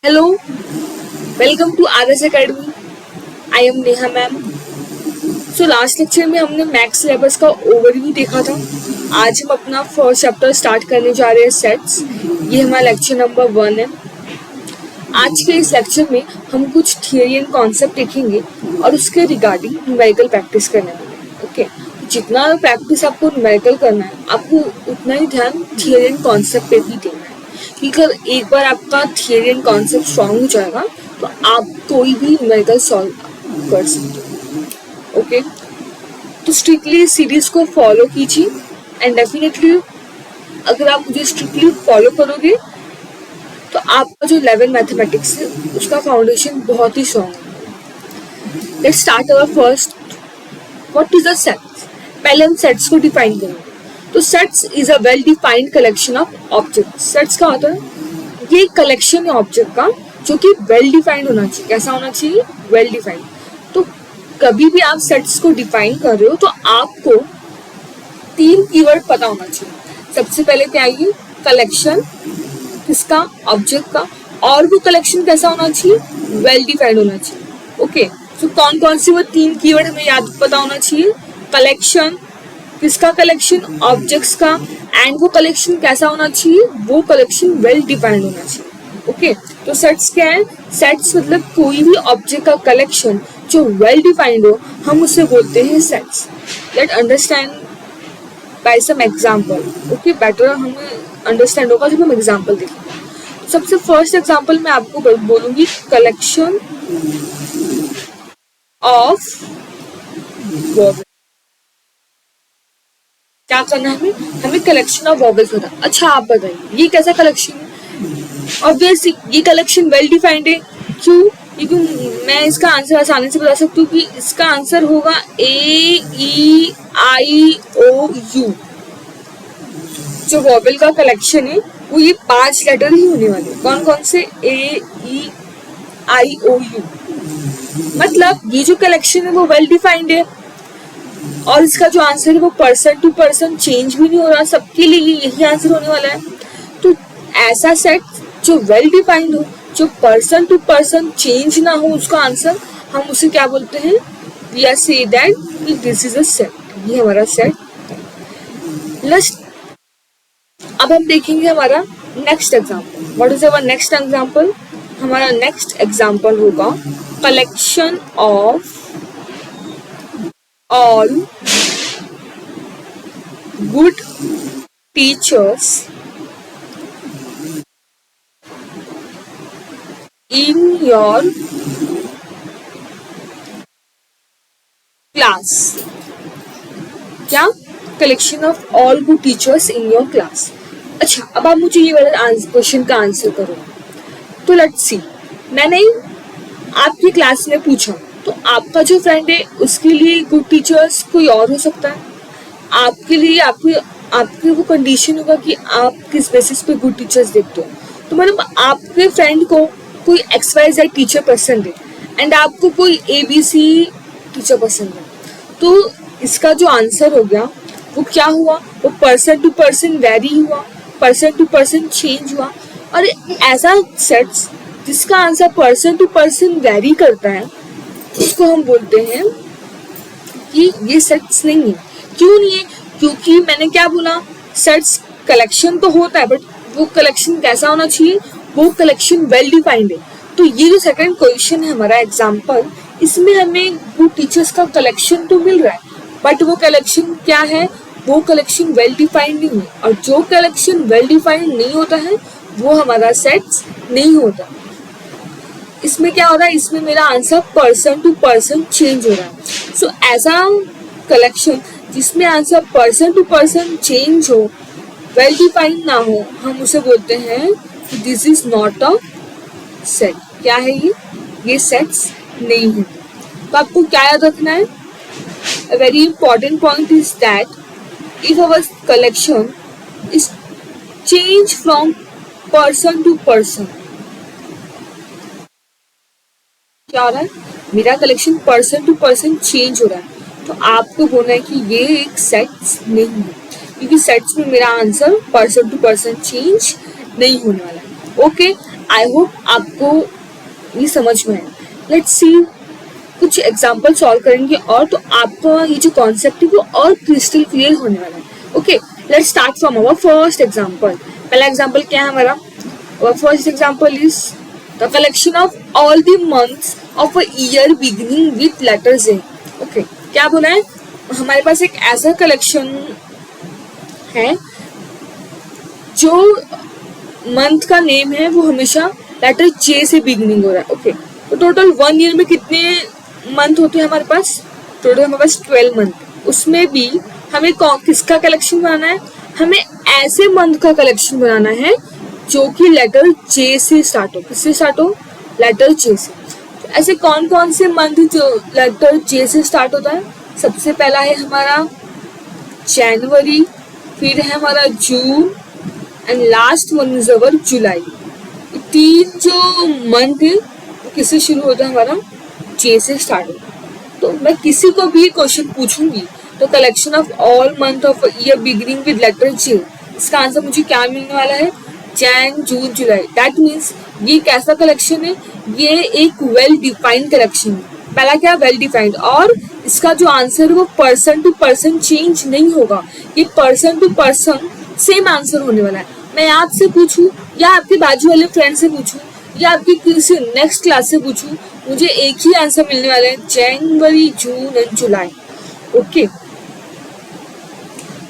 Hello, welcome to Adarsh Academy. I am Neha ma'am. So last lecture में हमने maths syllabus का overview देखा था। आज हम अपना फर्स्ट चैप्टर स्टार्ट करने जा रहे हैं, सेट्स। ये हमारा लेक्चर नंबर 1 है। आज के इस लेक्चर में हम कुछ थियरी एंड कॉन्सेप्ट देखेंगे और उसके रिगार्डिंग न्यूमेरिकल प्रैक्टिस करने वाले। ओके, जितना प्रैक्टिस आपको न्यूमेरिकल करना है, आपको उतना ही ध्यान थियरी एंड कॉन्सेप्ट पे भी देना है। क्योंकि अगर एक बार आपका थियरी एंड कॉन्सेप्ट स्ट्रॉन्ग हो जाएगा तो आप कोई भी न्यूमेरिकल सॉल्व कर सकते हो। ओके, तो स्ट्रिक्टली इस सीरीज को फॉलो कीजिए एंड डेफिनेटली अगर आप मुझे स्ट्रिक्टली फॉलो करोगे तो आपका जो 11 मैथमेटिक्स है उसका फाउंडेशन बहुत ही स्ट्रॉन्ग है। Let's start our first. What is a set? पहले हम सेट्स को डिफाइन करेंगे। तो sets is a well defined collection of object. Sets का होता है ये एक कलेक्शन है ऑब्जेक्ट का जो कि वेल डिफाइंड होना चाहिए। कैसा होना चाहिए? Well defined. तो कभी भी आप सेट्स को डिफाइन कर रहे हो तो आपको 3 कीवर्ड पता होना चाहिए। सबसे पहले क्या है? कलेक्शन किसका? ऑब्जेक्ट का। और वो कलेक्शन कैसा होना चाहिए? वेल डिफाइंड होना चाहिए। ओके, तो कौन कौन सी वो 3 कीवर्ड हमें याद पता होना चाहिए? कलेक्शन किसका? कलेक्शन ऑब्जेक्ट्स का। एंड वो कलेक्शन कैसा होना चाहिए? वो कलेक्शन वेल डिफाइंड होना चाहिए। ओके, तो सेट्स क्या है? सेट्स मतलब कोई भी ऑब्जेक्ट का कलेक्शन जो वेल डिफाइंड हो, हम उसे बोलते हैं sets. Let understand by some example. Okay, better हमें अंडरस्टैंड होगा जब हम एग्जांपल देखेंगे। सबसे फर्स्ट एग्जांपल मैं आपको बोलूंगी कलेक्शन ऑफ वॉवेल। क्या करना है हमें कलेक्शन ऑफ वॉवेल्स होता है। अच्छा, आप बताइए ये कैसा कलेक्शन है? ऑब्वियसली ये कलेक्शन वेल डिफाइंड है। क्यों? क्योंकि मैं इसका आंसर आसानी से बता सकती हूँ कि इसका आंसर होगा AEIOU। जो वॉवेल का कलेक्शन है वो ये 5 लेटर ही होने वाले। कौन कौन से? AEIOU। मतलब ये जो कलेक्शन है वो वेल डिफाइंड है और इसका जो आंसर है वो पर्सन टू पर्सन चेंज भी नहीं हो रहा। सबके लिए यही आंसर होने वाला है। तो ऐसा सेट जो वेल डिफाइंड हो, जो पर्सन टू पर्सन चेंज ना हो उसका आंसर, हम उसे क्या बोलते हैं? We are say that this is a set. ये हमारा सेट। अब हम देखेंगे हमारा next example. What is our next example? हमारा नेक्स्ट एग्जाम्पल होगा collection of all good teachers in your class। क्या? Collection of all good teachers in your class. अच्छा, अब आप मुझे ये वाला क्वेश्चन का आंसर करो। तो लेट्स सी, मैंने आपकी क्लास में पूछा तो आपका जो फ्रेंड है उसके लिए गुड टीचर्स कोई और हो सकता है। आपके लिए आपकी वो कंडीशन होगा कि आप किस बेसिस पे गुड टीचर्स देखते हो। तो मतलब आपके फ्रेंड को कोई XYZ टीचर पसंद है एंड आपको कोई ABC टीचर पसंद है। तो इसका जो आंसर हो गया वो क्या हुआ? वो पर्सन टू पर्सन वेरी हुआ, पर्सन टू पर्सन चेंज हुआ। और ऐसा सेट्स जिसका answer person to person vary करता है उसको हम बोलते हैं कि ये सेट्स नहीं है। क्यों नहीं है? क्योंकि मैंने क्या बोला? सेट्स कलेक्शन तो होता है बट वो कलेक्शन कैसा होना चाहिए? वो कलेक्शन वेल डिफाइंड है। तो ये जो सेकंड क्वेश्चन है हमारा एग्जांपल, इसमें हमें गुड टीचर्स का कलेक्शन तो मिल रहा है बट वो कलेक्शन क्या है? वो कलेक्शन वेल डिफाइंड नहीं है। और जो कलेक्शन वेल डिफाइंड नहीं होता है वो हमारा सेट्स नहीं होता। इसमें क्या हो रहा है? इसमें मेरा answer person to person change हो रहा है। सो ऐसा कलेक्शन जिसमें answer person to person change हो, वेल डिफाइंड ना हो, हम उसे बोलते हैं this is not a set. क्या है ये सेट्स नहीं है। तो आपको क्या याद रखना है? A very important point is that if our collection is change from person to person, क्या हो रहा है? मेरा collection person to person change हो रहा है। तो आपको बोलना है कि ये एक सेट्स नहीं है क्योंकि सेट्स में मेरा answer person to person change नहीं होने वाला है। ओके, आई होप आपको ये समझ में है। लेट्स सी, कुछ एग्जाम्पल सॉल्व करेंगे और तो आपका ये जो कॉन्सेप्ट है वो और क्रिस्टल क्लियर होने वाला है। Okay, let's start from our first example. पहला एग्जाम्पल क्या है हमारा? Our first example is the collection of all the months of a year beginning with letter J. Okay, क्या बोला है? हमारे पास एक ऐसा कलेक्शन है जो मंथ का नेम है वो हमेशा लेटर जे से बिगिनिंग हो रहा है। ओके, तो टोटल 1 ईयर में कितने मंथ होते हैं हमारे पास? टोटल हमारे पास 12 मंथ। उसमें भी हमें किसका कलेक्शन बनाना है? हमें ऐसे मंथ का कलेक्शन बनाना है जो कि लेटर जे से स्टार्ट हो। किससे स्टार्ट हो? लेटर जे से। तो ऐसे कौन कौन से मंथ जो लेटर जे से स्टार्ट होता है? सबसे पहला है हमारा जनवरी, फिर है हमारा June and last one is our July. 3 जो मंथ है किससे शुरू होता है? हमारा जे से स्टार्ट होता है। तो मैं किसी को भी क्वेश्चन पूछूंगी तो collection of all month of year beginning with letter J, इसका आंसर मुझे क्या मिलने वाला है? Jan June July. That means ये कैसा कलेक्शन है? ये एक वेल डिफाइंड कलेक्शन है। पहला क्या? Well defined. और इसका जो आंसर है वो पर्सन टू पर्सन चेंज नहीं होगा, ये person to person same answer होने वाला है। मैं आपसे पूछूं या आपके बाजू वाले फ्रेंड से पूछूं या आपकी किसी नेक्स्ट क्लास से पूछूं, मुझे एक ही आंसर मिलने वाला है, January June and July. Okay,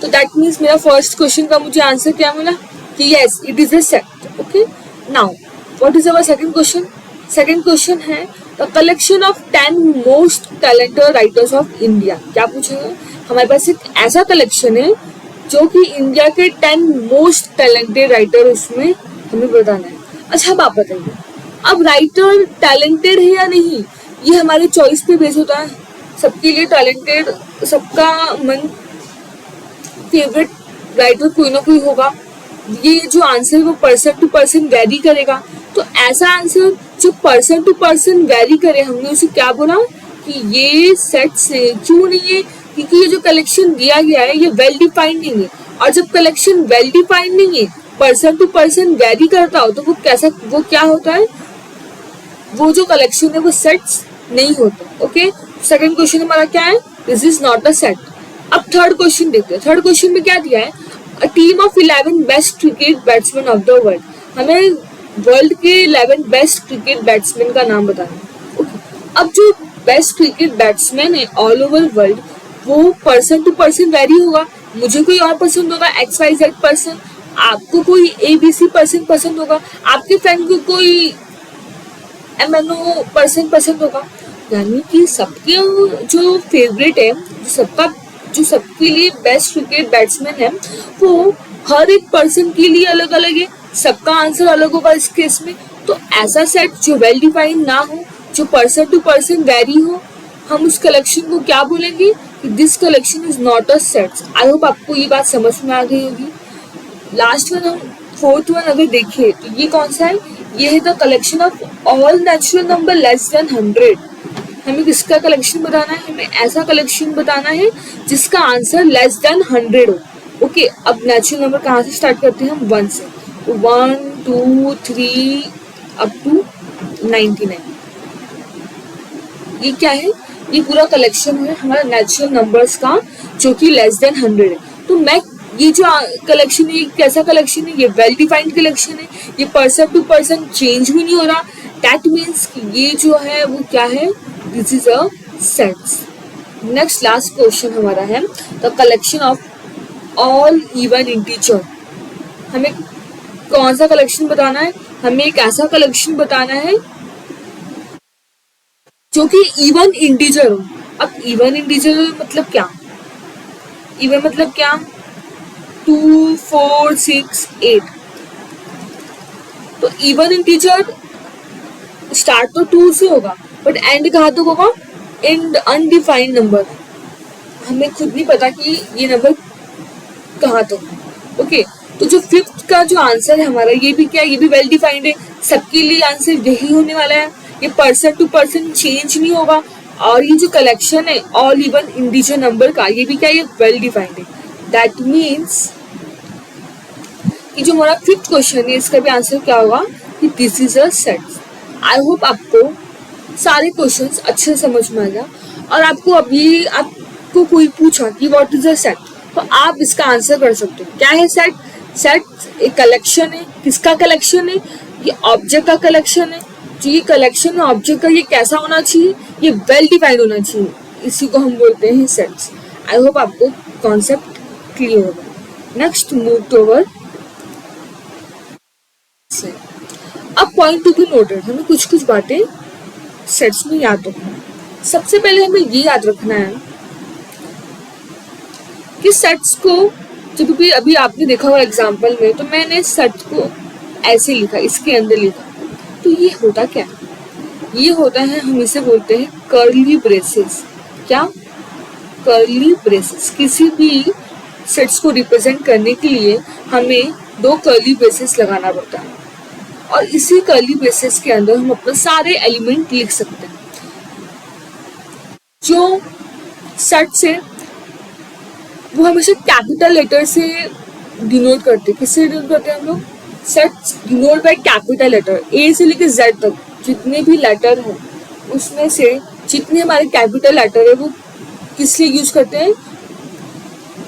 तो दैट मीन्स मेरा फर्स्ट क्वेश्चन का मुझे आंसर क्या मिला कि yes it is a set. Okay, now what is our second question? Second question है the collection of 10 most talented writers of India. क्या पूछेंगे? हमारे पास एक ऐसा कलेक्शन है जो कि इंडिया के 10 मोस्ट टैलेंटेड राइटर उसमें हमें बताना है। अच्छा, अब आप बताइए, अब राइटर टैलेंटेड है या नहीं, ये हमारे चॉइस पे बेस होता है। सबके लिए टैलेंटेड, सबका मन फेवरेट राइटर कोई ना कोई होगा। ये जो आंसर है वो पर्सन टू पर्सन वेरी करेगा। तो ऐसा आंसर जो पर्सन टू पर्सन वेरी करे, हमने उसे क्या बोला कि ये सेट से क्यों नहीं है? क्योंकि ये जो कलेक्शन दिया गया है ये वेल डिफाइंड नहीं है। और जब कलेक्शन वेल डिफाइंड नहीं है, पर्सन टू पर्सन वेरी करता हो, तो वो क्या होता है? वो जो कलेक्शन है वो सेट्स नहीं होता। ओके, सेकंड क्वेश्चन हमारा क्या है? This is not a set. अब थर्ड क्वेश्चन देखते हैं। थर्ड क्वेश्चन में क्या दिया है? A team of 11 best cricket batsman of the world. हमें वर्ल्ड के 11 बेस्ट क्रिकेट बैट्समैन का नाम बताना है। ओके, अब जो बेस्ट क्रिकेट बैट्समैन है ऑल ओवर वर्ल्ड वो पर्सन टू पर्सन वेरी होगा। मुझे कोई और पसंद होगा, XYZ पर्सन, आपको कोई ABC पर्सन पसंद होगा, आपके फ्रेंड को कोई MNO पर्सन पसंद होगा। यानी कि सबके जो फेवरेट है, जो सबके लिए बेस्ट क्रिकेट बैट्समैन है, वो हर एक पर्सन के लिए अलग अलग है, सबका आंसर अलग होगा इस केस में। तो ऐसा सेट जो वेल डिफाइंड ना हो, जो पर्सन टू पर्सन वेरी हो, हम उस कलेक्शन को क्या बोलेंगे कि this collection is not a set. I hope आपको ये बात समझ में आ गई होगी। लास्ट वन, हम फोर्थ वन अगर देखें तो ये कौन सा है? ये है the collection of all natural number less than 100। हमें किसका कलेक्शन बताना है? हमें ऐसा कलेक्शन बताना है जिसका आंसर लेस देन 100 हो। ओके, अब नेचुरल नंबर कहाँ से स्टार्ट करते हैं? हम 1 से। 1 2 3 अप टू 99। ये क्या है? ये पूरा कलेक्शन है हमारा नेचुरल नंबर्स का जो कि लेस देन 100 है। तो मैं ये जो कलेक्शन है, ये कैसा कलेक्शन है? ये वेल डिफाइंड कलेक्शन है, ये पर्सन टू पर्सन चेंज भी नहीं हो रहा। दैट मीन्स ये जो है वो क्या है? This is a sets. Next last question हमारा है the collection of all even integer. हमें कौन सा कलेक्शन बताना है? हमें एक ऐसा कलेक्शन बताना है जो कि इवन इंटीजर हो। अब इवन इंटीजर मतलब क्या? इवन मतलब क्या? 2 4 6 8। तो इवन इंटीजर स्टार्ट तो 2 से होगा बट एंड कहाँ तक होगा? And undefined number. हमें खुद नहीं पता कि ये नंबर कहाँ तक। ओके, तो जो फिफ्थ का जो आंसर है हमारा, ये भी क्या? ये भी वेल डिफाइंड है, सबके लिए आंसर यही होने वाला है। ये पर्सन टू पर्सन चेंज नहीं होगा। और ये जो कलेक्शन है ऑल इवन इंटीजर नंबर का, ये भी क्या? ये वेल डिफाइंड है। दैट मीन्स कि जो हमारा फिफ्थ क्वेश्चन है इसका भी आंसर क्या होगा? कि this is a set. I hope आपको सारे क्वेश्चंस अच्छे से समझ में आ गया, और आपको अभी आपको कोई पूछा कि व्हाट इज अ सेट, तो आप इसका आंसर कर सकते हो। क्या है सेट? सेट एक कलेक्शन है। किसका कलेक्शन है? ये ऑब्जेक्ट का कलेक्शन है। जो ये कलेक्शन है ऑब्जेक्ट का, ये कैसा होना चाहिए? ये वेल डिफाइंड होना चाहिए। इसी को हम बोलते हैं सेट्स। आई होप आपको कॉन्सेप्ट क्लियर होगा। Next move to our. अब पॉइंट टू बी नोटेड, हमें कुछ कुछ बातें सेट्स में याद रखना है। सबसे पहले हमें ये याद रखना है कि सेट्स को जब भी अभी आपने देखा हुआ एग्जाम्पल में, तो मैंने सेट को ऐसे लिखा, इसके अंदर लिखा, तो ये होता क्या है? ये होता है, हम इसे बोलते हैं कर्ली ब्रेसेस। क्या? Curly braces. किसी भी सेट्स को रिप्रेजेंट करने के लिए हमें दो कर्ली ब्रेसेस लगाना पड़ता है, और इसी कर्ली ब्रेसेस के अंदर हम अपने सारे एलिमेंट लिख सकते हैं। जो सेट्स है वो हमेशा कैपिटल लेटर से डिनोट करते हैं। किससे डिनोट करते हैं हम लोग? Sets denote by capital letter, A से लेकर जेड तक जितने भी लेटर हैं उसमें से जितने हमारे कैपिटल लेटर है वो किस लिए यूज करते हैं?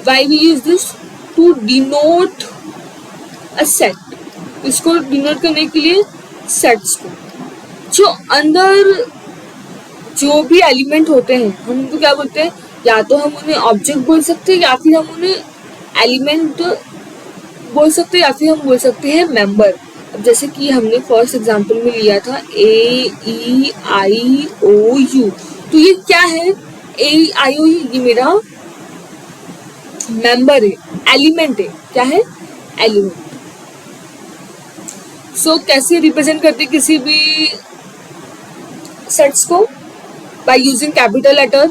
Why we use this? To denote a set. इसको डिनोट करने के लिए सेट्स को, जो अंदर जो भी एलिमेंट होते हैं हम उनको क्या बोलते हैं? या तो हम उन्हें ऑब्जेक्ट बोल सकते हैं, या फिर हम उन्हें एलिमेंट बोल सकते हैं, या फिर हम बोल सकते हैं मेंबर। अब जैसे कि हमने फर्स्ट एग्जांपल में लिया था AEIOU, तो ये क्या है? AEIOU ये मेरा मेंबर है, एलिमेंट है। क्या है? एलिमेंट। सो कैसे रिप्रेजेंट करते किसी भी सेट्स को? By using capital letter.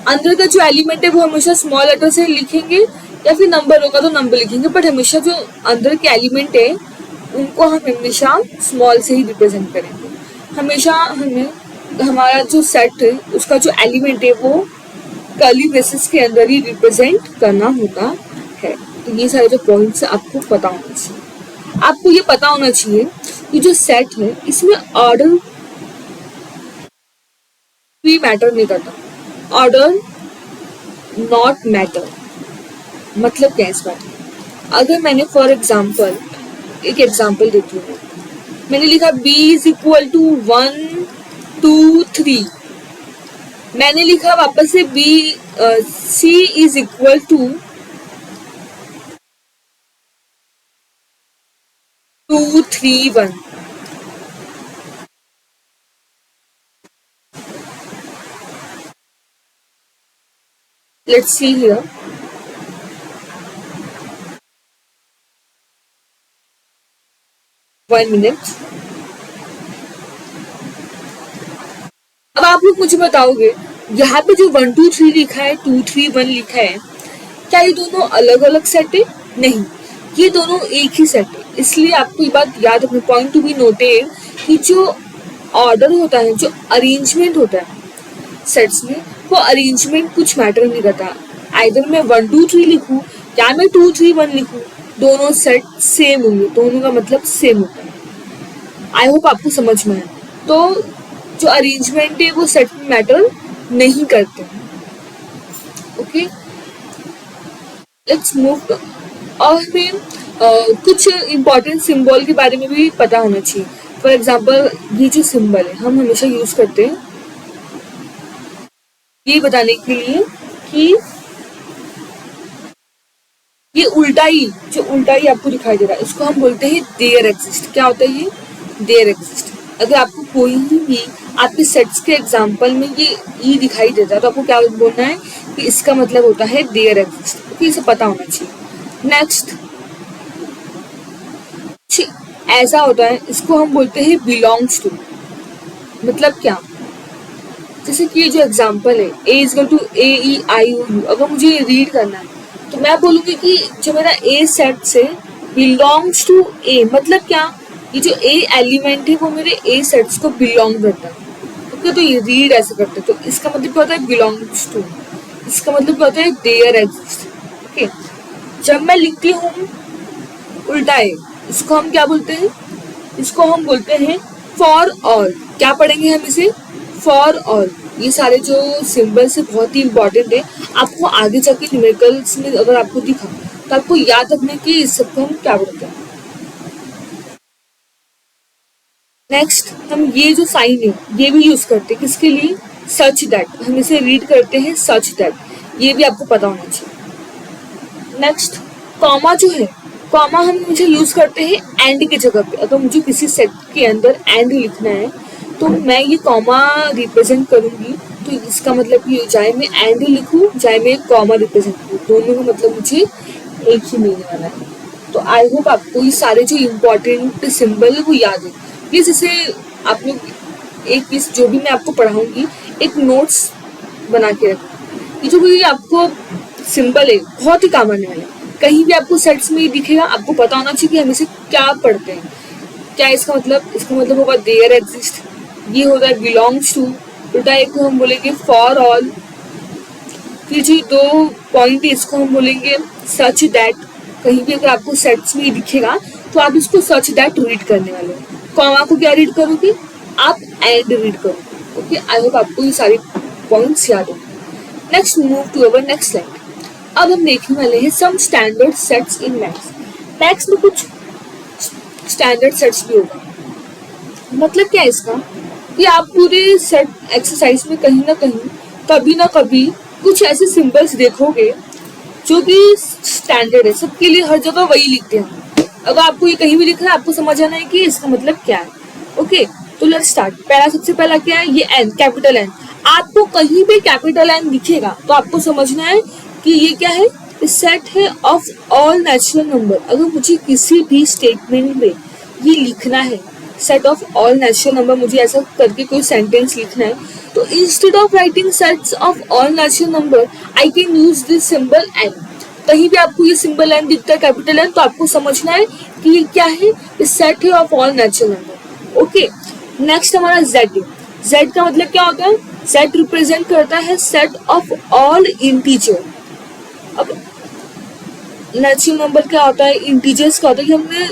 अंदर का जो एलिमेंट है वो हमेशा स्मॉल लेटर से लिखेंगे, या फिर नंबर होगा तो नंबर लिखेंगे, बट हमेशा जो अंदर के एलिमेंट है उनको हम हमेशा स्मॉल से ही रिप्रेजेंट करेंगे। हमेशा हमें हमारा जो सेट है उसका जो एलिमेंट है वो कर्ली ब्रेसेस के अंदर ही रिप्रेजेंट करना होता है। तो ये सारे जो पॉइंट्स आपको पता होना चाहिए। आपको ये पता होना चाहिए कि जो सेट है इसमें ऑर्डर भी मैटर नहीं करता। Order not matter. मतलब क्या इस बात? अगर मैंने फॉर एग्जाम्पल एक एग्जाम्पल देती हूँ, मैंने लिखा B इज इक्वल टू 1 2 3। मैंने लिखा वापस से C is equal to 2 3 1। Let's see here. One minute. अब आप लोग मुझे बताओगे, यहाँ पे जो 1 2 3 लिखा है, 2 3 1 लिखा है, क्या ये दोनों अलग अलग सेट है? नहीं, ये दोनों एक ही सेट है। इसलिए आपको ये बात याद रखनी, पॉइंट टू बी नोटेड, कि जो ऑर्डर होता है, जो अरेंजमेंट होता है सेट्स में, वो अरेंजमेंट कुछ मैटर नहीं करता। आइदर मैं 1 2 3 लिखूं या मैं 2 3 1 लिखूं, दोनों सेट सेम होंगे, दोनों का मतलब सेम होता है। आई होप आपको समझ में आए। तो जो अरेंजमेंट है वो सेट में मैटर नहीं करते। Okay, let's move to. और हमें कुछ इम्पोर्टेंट सिंबल के बारे में भी पता होना चाहिए। फॉर एग्जाम्पल, ये जो सिंबल है हम हमेशा यूज करते हैं ये बताने के लिए कि ये उल्टा ही, जो उल्टा ही आपको दिखाई दे रहा है, इसको हम बोलते हैं देयर एग्जिस्ट। क्या होता है ये? There exist. अगर आपको कोई भी आपके सेट्स के एग्जाम्पल में ये ई दिखाई देता है तो आपको क्या बोलना है कि इसका मतलब होता है देयर एग्जिस्ट। क्योंकि इसे पता होना चाहिए। नेक्स्ट, ऐसा होता है, इसको हम बोलते हैं बिलोंग्स टू। मतलब क्या? जैसे कि ये जो एग्जाम्पल है A is equal to AEIOU, अगर मुझे रीड करना है तो मैं बोलूँगी कि जो मेरा A सेट से बिलोंग्स टू A। मतलब क्या? ये जो A एलिमेंट है वो मेरे A सेट्स को बिलोंग करता है। ओके, तो ये रीड ऐसे करते हैं, तो इसका मतलब क्या होता है? Belongs to. इसका मतलब क्या होता है? There exist. ओके, जब मैं लिखती हूँ उल्टा है, इसको हम क्या बोलते हैं? इसको हम बोलते हैं फॉर ऑल। क्या पढ़ेंगे हम इसे? For all. ये सारे जो सिंबल्स है बहुत ही इंपॉर्टेंट है, आपको आगे जाके न्यूमेरिकल्स में अगर आपको दिखा तो आपको याद रखना कि इस सबको हम क्या बोलते हैं। नेक्स्ट हम ये जो साइन है ये भी यूज करते हैं, किसके लिए? Such that. हम इसे रीड करते हैं सच दैट, ये भी आपको पता होना चाहिए। नेक्स्ट कॉमा जो है, कॉमा हम मुझे यूज करते हैं एंड की जगह पे। अगर मुझे किसी सेट के अंदर एंड लिखना है तो मैं ये कॉमा रिप्रेजेंट करूंगी, तो इसका मतलब कि चाहे मैं एंड लिखूं चाहे मैं कॉमा रिप्रेजेंट करूं, दोनों का मतलब मुझे एक ही मिलने वाला है। तो आई होप आपको ये सारे जो इम्पोर्टेंट सिंबल है वो याद है। प्लीज इसे आप लोग एक इस जो भी मैं आपको पढ़ाऊंगी एक नोट्स बना के रखें। ये जो भी आपको सिंबल है बहुत ही काम आने वाला है। कहीं भी आपको सेट्स में दिखेगा, आपको पता होना चाहिए कि हम इसे क्या पढ़ते हैं। क्या इसका मतलब होगा देयर एग्जिस्ट, ये होता है बिलोंग्स टू, उल्टा एक को हम बोलेंगे फॉर ऑल। फिर जो दो पॉइंट है इसको हम बोलेंगे सच दैट। कहीं भी अगर आपको सेट्स में दिखेगा तो आप इसको सच दैट रीड करने वाले हो। कॉमा को क्या रीड करोगे? आप एंड रीड करोगे। ओके, आई होप आपको ये सारे पॉइंट्स याद हो। Next move to our next slide. अब हम देखने वाले हैं some standard sets in maths. Maths में कुछ स्टैंडर्ड सेट्स भी होगा। मतलब क्या है इसका कि आप पूरे सेट एक्सरसाइज में कहीं ना कभी कुछ ऐसे सिंबल्स देखोगे जो कि स्टैंडर्ड है, सबके लिए हर जगह वही लिखते हैं। अगर आपको ये कहीं भी लिख रहा है आपको समझ आना है कि इसका मतलब क्या है। ओके, तो लेट्स स्टार्ट। सबसे पहला क्या है? ये एन, कैपिटल एन। आपको कहीं भी कैपिटल एन दिखेगा तो आपको समझना है कि ये क्या है? सेट है ऑफ ऑल नेचुरल नंबर। अगर मुझे किसी भी स्टेटमेंट में ये लिखना है set of all natural number, मुझे ऐसा करके कोई सेंटेंस लिखना है, तो instead of writing sets of all natural number I can use this symbol N. कहीं भी आपको ये सिंबल एन दिखता है कैपिटल एन, तो आपको समझना है कि ये क्या है? ये सेट है of all natural number. Okay, next हमारा जेड है। जेड का मतलब क्या होता है? जेड रिप्रेजेंट करता है सेट ऑफ ऑल इंटीजर। अब नेचुरल नंबर क्या होता है? इंटीजर्स का होता है। हमने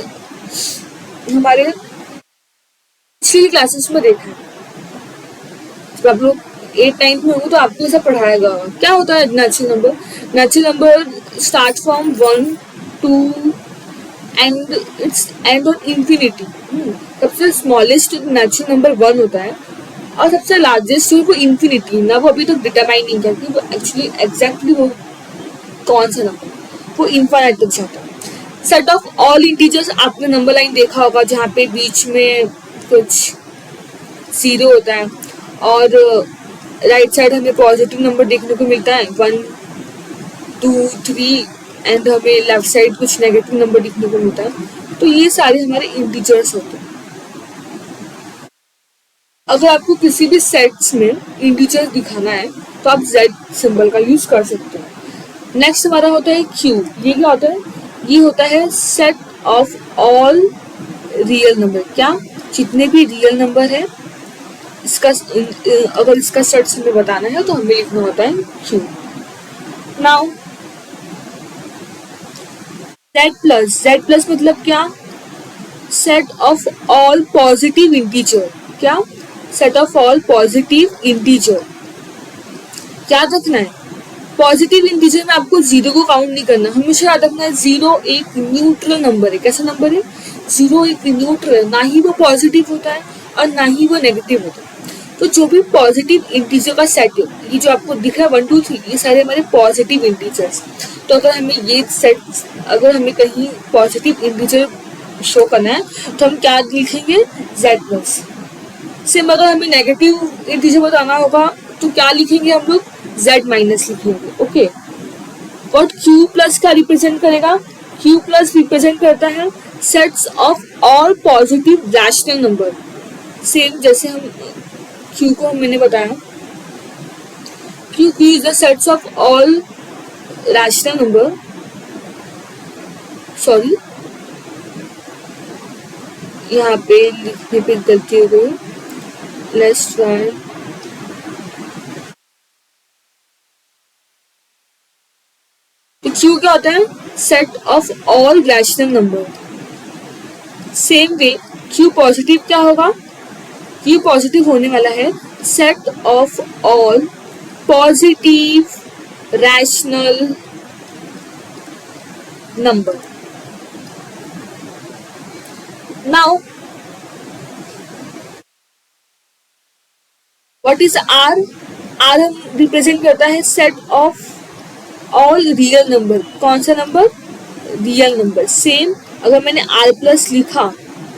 हमारे पिछली क्लासेस में देखा है, जब आप लोग 8th-9th में होंगे तो आपको ऐसा पढ़ाएगा। क्या होता है natural number? Natural number start from 1 2 and it's and on infinity. सबसे स्मॉलेस्ट नेचुरल नंबर 1 होता है और सबसे लार्जेस्ट जो है वो इंफिनिटी। ना वो अभी तक डिटरमाइन नहीं किया कि वो एक्चुअली एग्जैक्टली वो कौन सा नंबर, वो इनफाइनाइट तक जाता है। सेट ऑफ ऑल इंटीजर्स, आपने नंबर लाइन देखा होगा जहाँ पे बीच में कुछ जीरो होता है और राइट साइड हमें पॉजिटिव नंबर देखने को मिलता है 1 2 3 एंड हमें लेफ्ट साइड कुछ नेगेटिव नंबर देखने को मिलता है। तो ये सारे हमारे इंटीजर्स होते हैं। अगर आपको किसी भी सेट्स में इंटीजर्स दिखाना है तो आप जेड सिंबल का यूज कर सकते हैं। नेक्स्ट हमारा होता है क्यू। ये क्या होता है? ये होता है set of all real number. क्या? जितने भी रियल नंबर है इसका अगर इसका सेट्स हमें बताना है तो हमें लिखना होता है क्यू। नाउ जेड प्लस मतलब क्या? Set of all positive integer. क्या? Set of all positive integer. याद रखना है पॉजिटिव इंटीजर में आपको जीरो को काउंट नहीं करना, हमेशा याद रखना है जीरो एक न्यूट्रल नंबर है। कैसा नंबर है? जीरो एक न्यूट्रल है, ना ही वो पॉजिटिव होता है और ना ही वो नेगेटिव होता है। तो जो भी पॉजिटिव इंटीजर का सेट है, ये जो आपको दिख रहा है 1 2 3, ये सारे हमारे पॉजिटिव इंटीजर्स। तो अगर हमें ये सेट, अगर हमें कहीं पॉजिटिव इंटीजर शो करना है तो हम क्या लिखेंगे? Z plus. सेम अगर हमें नेगेटिव इंटीजर बताना होगा तो क्या लिखेंगे हम लोग? जेड माइनस लिखेंगे। ओके, और क्यू प्लस का रिप्रेजेंट करेगा? क्यू प्लस रिप्रेजेंट करता है sets of all positive rational number. Same जैसे हम क्यू को मैंने बताया, Q is the sets of all rational number. Sorry, यहाँ पे लिखने पे गलती हो गई। Let's try. तो क्यू क्या होता है? Set of all rational number. Same way Q positive क्या होगा? क्यू पॉजिटिव होने वाला है set of all positive rational number. Now what is R? R हम रिप्रेजेंट करता है set of all real number. कौन सा नंबर? Real number. सेम अगर मैंने आर प्लस लिखा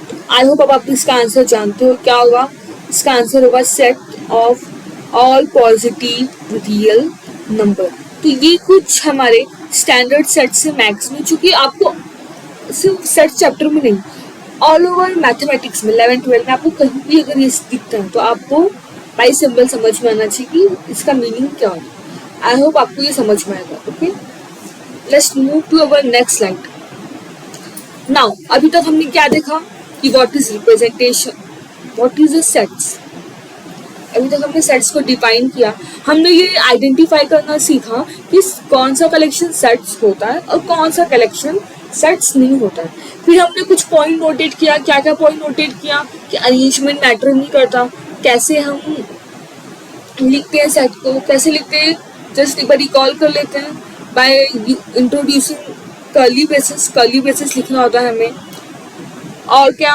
तो आई होप अब आप इसका आंसर जानते हो क्या होगा. इसका आंसर होगा set of all positive real number. तो ये कुछ हमारे स्टैंडर्ड सेट से मैथ्स में, चूंकि आपको सिर्फ सेट चैप्टर में नहीं, ऑल ओवर मैथमेटिक्स में 11-12 में आपको कहीं भी अगर ये दिखता है तो आपको बाई सिंबल समझ में आना चाहिए कि इसका मीनिंग क्या होगा. आई होप आपको ये समझ में आएगा. Okay, let's move to our next slide. Now अभी तक हमने क्या देखा कि what is representation, what is the sets. अभी तक हमने सेट्स को डिफाइन किया. हमने ये आइडेंटिफाई करना सीखा कि कौन सा कलेक्शन सेट्स होता है और कौन सा कलेक्शन सेट्स नहीं होता है. फिर हमने कुछ पॉइंट नोटेट किया. क्या क्या पॉइंट नोटेट किया कि अरेंजमेंट मैटर नहीं करता, कैसे हम लिखते हैं सेट को, कैसे लिखते हैं जस्ट एक बार रिकॉल कर लेते हैं by introducing curly braces. Curly braces लिखना होता है हमें. और क्या,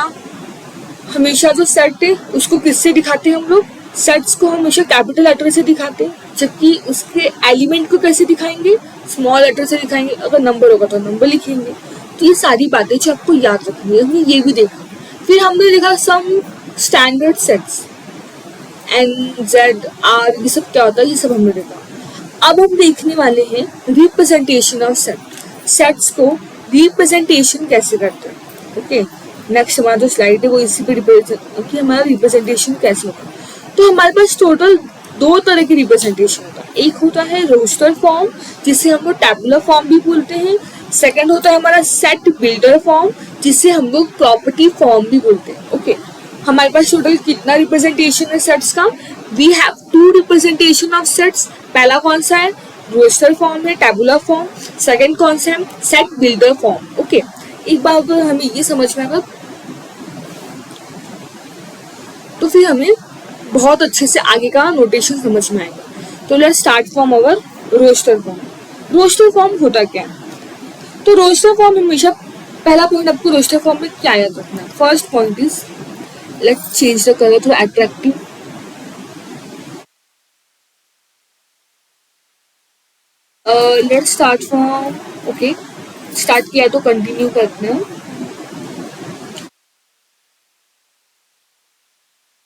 हमेशा जो सेट है उसको किससे दिखाते हैं हम लोग? सेट्स को हमेशा कैपिटल लेटर से दिखाते हैं, जबकि उसके एलिमेंट को कैसे दिखाएंगे? स्मॉल लेटर से दिखाएंगे. अगर नंबर होगा तो नंबर लिखेंगे. तो ये सारी बातें जो आपको याद रखनी है, हमने ये भी देखा. फिर हमने देखा some standard sets, N Z R, ये सब क्या होता है, ये सब हमने देखा. अब हम देखने वाले हैं रिप्रेजेंटेशन ऑफ सेट. सेट्स को रिप्रेजेंटेशन कैसे करते हैं. ओके, नेक्स्ट हमारा जो स्लाइड है वो इसी पे रिप्रेजेंट कि हमारा रिप्रेजेंटेशन कैसे होता है. तो हमारे पास टोटल दो तरह की रिप्रेजेंटेशन होता है. एक होता है रोस्टर फॉर्म, जिसे हम लोग टैबुलर फॉर्म भी बोलते हैं. सेकंड होता है हमारा सेट बिल्डर फॉर्म, जिसे हम लोग प्रॉपर्टी फॉर्म भी बोलते हैं. ओके, हमारे पास टोटल कितना रिप्रेजेंटेशन है सेट्स का? We have 2 representation of sets. पहला कौन सा है? रोस्टर फॉर्म है, टैबुलर फॉर्म. सेकंड कौन सा है? Set builder form. ओके, एक बार अगर हमें ये समझ में आएगा तो फिर हमें बहुत अच्छे से आगे का नोटेशन समझ में आएगा. तो let's start from our roster form. Roster form होता क्या है? तो रोस्टर फॉर्म हमेशा, पहला पॉइंट आपको रोस्टर फॉर्म में क्या याद रखना है? First point is, let's change the colour थोड़ा attractive. Let's start from, okay start किया तो कंटिन्यू करते हैं.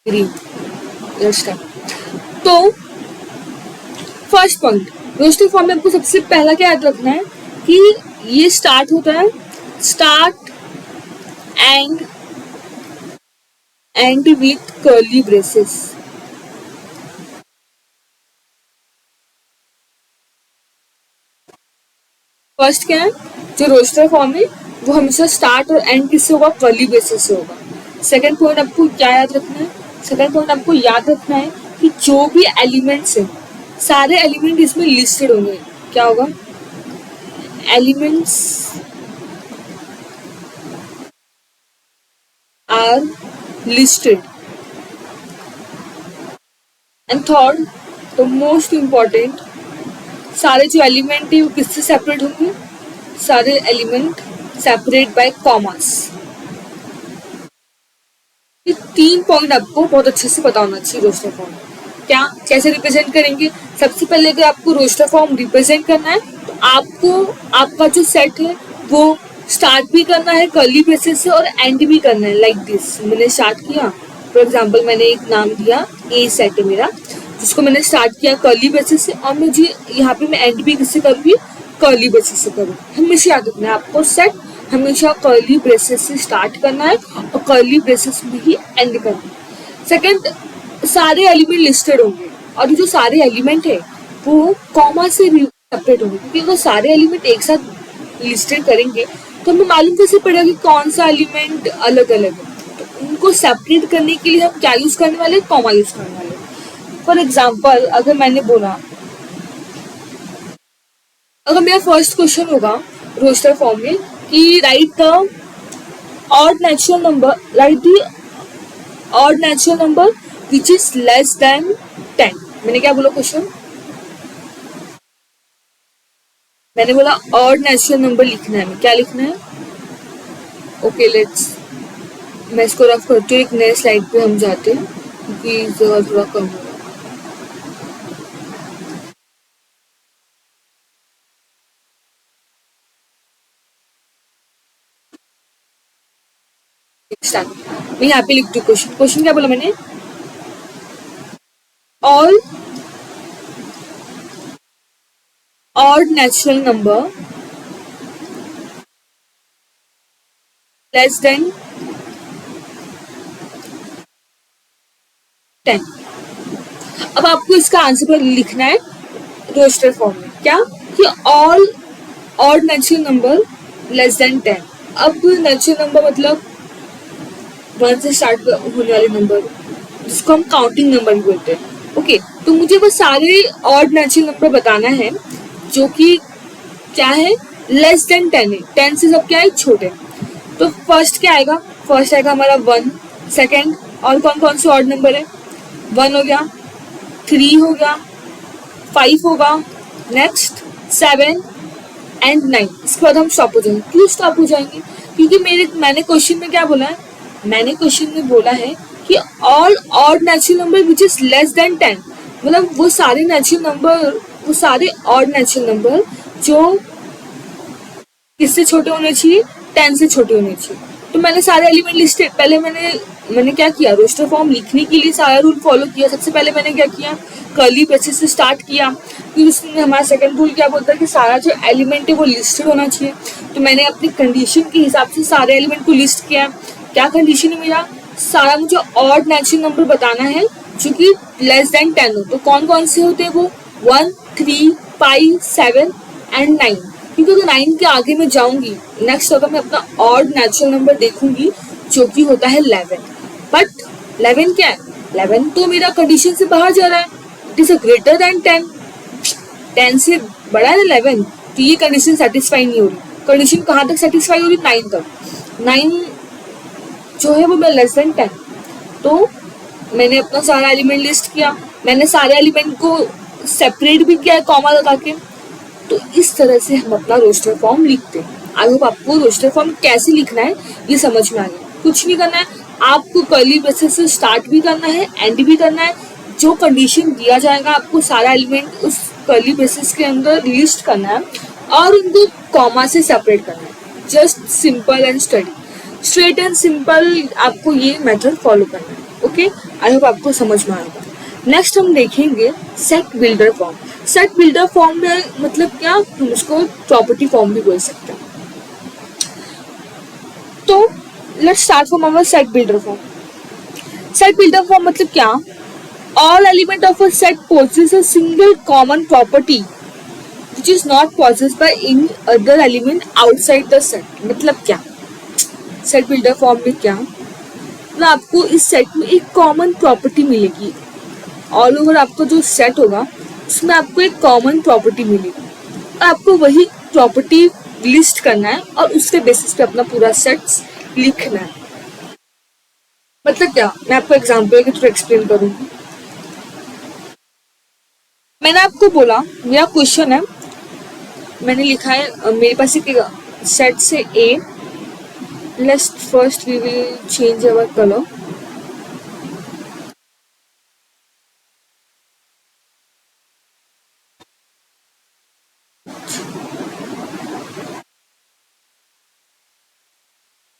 ग्रीन. Let's start. तो फर्स्ट पॉइंट, रोस्टर फॉर्म में आपको सबसे पहला क्या याद रखना है कि ये स्टार्ट होता है, start and with curly braces. First क्या है, जो रोस्टर फॉर्म है वो हमेशा स्टार्ट और एंड किससे होगा? कर्ली ब्रेसेस से होगा. सेकंड पॉइंट आपको क्या याद रखना है? सेकंड पॉइंट आपको याद रखना है कि जो भी एलिमेंट्स हैं सारे एलिमेंट इसमें लिस्टेड होंगे. क्या होगा? Elements are listed. And third, the most important, सारे जो एलिमेंट है वो किससे सेपरेट होंगे? सारे एलिमेंट सेपरेट बाय कॉमास. ये 3 पॉइंट आपको बहुत अच्छे से पता होना चाहिए रोस्टर फॉर्म. क्या, कैसे रिप्रेजेंट करेंगे? सबसे पहले अगर आपको रोस्टर फॉर्म रिप्रेजेंट करना है तो आपको आपका जो सेट है वो स्टार्ट भी करना है कर्ली ब्रेसेस से और एंड भी करना है. लाइक दिस, मैंने स्टार्ट किया, फॉर एग्जाम्पल मैंने एक नाम दिया ए सेट है मेरा, जिसको मैंने स्टार्ट किया कर्ली ब्रेसेस से, और मुझे यहाँ पे मैं एंड भी किससे करूँगी? कर्ली ब्रेसेस से करूँ. हमेशा याद रखना है आपको सेट हमेशा कर्ली ब्रेसेस से स्टार्ट करना है और कर्ली ब्रेसेस में ही एंड करना है. सेकंड, सारे एलिमेंट लिस्टेड होंगे और ये जो सारे एलिमेंट है वो कॉमा से सेपरेट होंगे, क्योंकि अगर सारे एलिमेंट एक साथ लिस्टेड करेंगे तो हमें मालूम कैसे पड़ेगा कि कौन सा एलिमेंट अलग अलग है. तो उनको सेपरेट करने के लिए हम क्या यूज करने वाले? कॉमा यूज करने वाले. फॉर एग्जाम्पल, अगर मैंने बोला, अगर मेरा फर्स्ट क्वेश्चन होगा रोस्टर फॉर्म में कि right the odd natural number, write the odd natural number which is less than 10. मैंने क्या बोला क्वेश्चन? मैंने बोला odd natural number लिखना है. क्या लिखना है? ओके लेट्स, मैं इसको रफ करती हूँ, एक नए स्लाइड पे हम जाते हैं क्योंकि जगह थोड़ा कम हो. मैं यहाँ पे लिखती हूँ क्वेश्चन. क्वेश्चन क्या बोला मैंने? All odd natural number less than 10. अब आपको इसका आंसर लिखना है रोस्टर फॉर्म में. क्या कि all odd natural number less than 10. अब नेचुरल नंबर मतलब 1 से स्टार्ट होने वाले नंबर जिसको हम काउंटिंग नंबर बोलते हैं. ओके, तो मुझे वो सारे ऑड नेचुरल नंबर बताना है जो कि क्या है, लेस देन 10 है. 10 से सब क्या है, छोटे. तो फर्स्ट क्या आएगा? फर्स्ट आएगा हमारा 1. सेकंड और कौन कौन से ऑड नंबर है? 1 हो गया, 3 हो गया, 5 होगा, नेक्स्ट 7 एंड 9. इसके बाद हम स्टॉप हो जाएंगे. क्यों स्टॉप हो जाएंगे? क्योंकि मैंने क्वेश्चन में क्या बोला है? मैंने क्वेश्चन में बोला है कि all odd natural number which is less than 10, मतलब वो सारे नेचुरल नंबर, वो सारे ऑड नेचुरल नंबर जो किससे छोटे होने चाहिए, 10 से छोटे होने चाहिए. तो मैंने सारे एलिमेंट लिस्टेड. पहले मैंने क्या किया, रोस्टर फॉर्म लिखने के लिए सारा रूल फॉलो किया. सबसे पहले मैंने क्या किया, कर्ली ब्रेसेस से स्टार्ट किया. फिर उसमें हमारा सेकंड रूल क्या बोलता है कि सारा जो एलिमेंट है वो लिस्टेड होना चाहिए. तो मैंने अपनी कंडीशन के हिसाब से सारे एलिमेंट को लिस्ट किया. क्या कंडीशन है मेरा? सारा मुझे ऑड नेचुरल नंबर बताना है जो कि लेस देन 10 हो. तो कौन कौन से होते हैं वो? 1, 3, 5, 7 एंड 9. क्योंकि तो 9 के आगे मैं जाऊंगी, नेक्स्ट होगा मैं अपना ऑड नेचुरल नंबर देखूंगी जो कि होता है 11. बट 11 क्या है? 11 तो मेरा कंडीशन से बाहर जा रहा है. It is greater then 10. 10 से बड़ा है 11, तो ये कंडीशन सेटिस्फाई नहीं हो रही. कंडीशन कहाँ तक सेटिस्फाई हो रही? 9 तक. 9 जो है वो मैं लेस देन 10. तो मैंने अपना सारा एलिमेंट लिस्ट किया. मैंने सारे एलिमेंट को सेपरेट भी किया है कॉमा लगा के. तो इस तरह से हम अपना रोस्टर फॉर्म लिखते हैं. आई होप आपको रोस्टर फॉर्म कैसे लिखना है ये समझ में आ गया. कुछ नहीं करना है, आपको कर्ली ब्रेसेस से स्टार्ट भी करना है, एंड भी करना है. जो कंडीशन दिया जाएगा आपको सारा एलिमेंट उस कर्ली ब्रेसेस के अंदर लिस्ट करना है और उनको कॉमा से सेपरेट करना है. Just simple and straight and simple आपको ये मेथड फॉलो करना है. ओके, आई होप आपको समझ में आएगा. नेक्स्ट हम देखेंगे set builder form. Set builder form में मतलब क्या, हम उसको प्रॉपर्टी फॉर्म भी बोल सकते हैं. तो let's start from our set builder form. Set builder form मतलब क्या? All element of a set possess a single common property which is not possessed by any other element outside the set. मतलब क्या set builder form में? क्या मतलब आपको इस set में एक कॉमन प्रॉपर्टी मिलेगी. ऑल ओवर आपका जो सेट होगा उसमें आपको एक कॉमन प्रॉपर्टी मिलेगी. आपको वही प्रॉपर्टी लिस्ट करना है और उसके बेसिस पे अपना पूरा सेट लिखना है. मतलब क्या, मैं आपको एग्जांपल के थ्रू एक्सप्लेन करूंगी. मैंने आपको बोला मेरा क्वेश्चन है, मैंने लिखा है मेरे पास एक सेट से A. Let's first we will change our colour.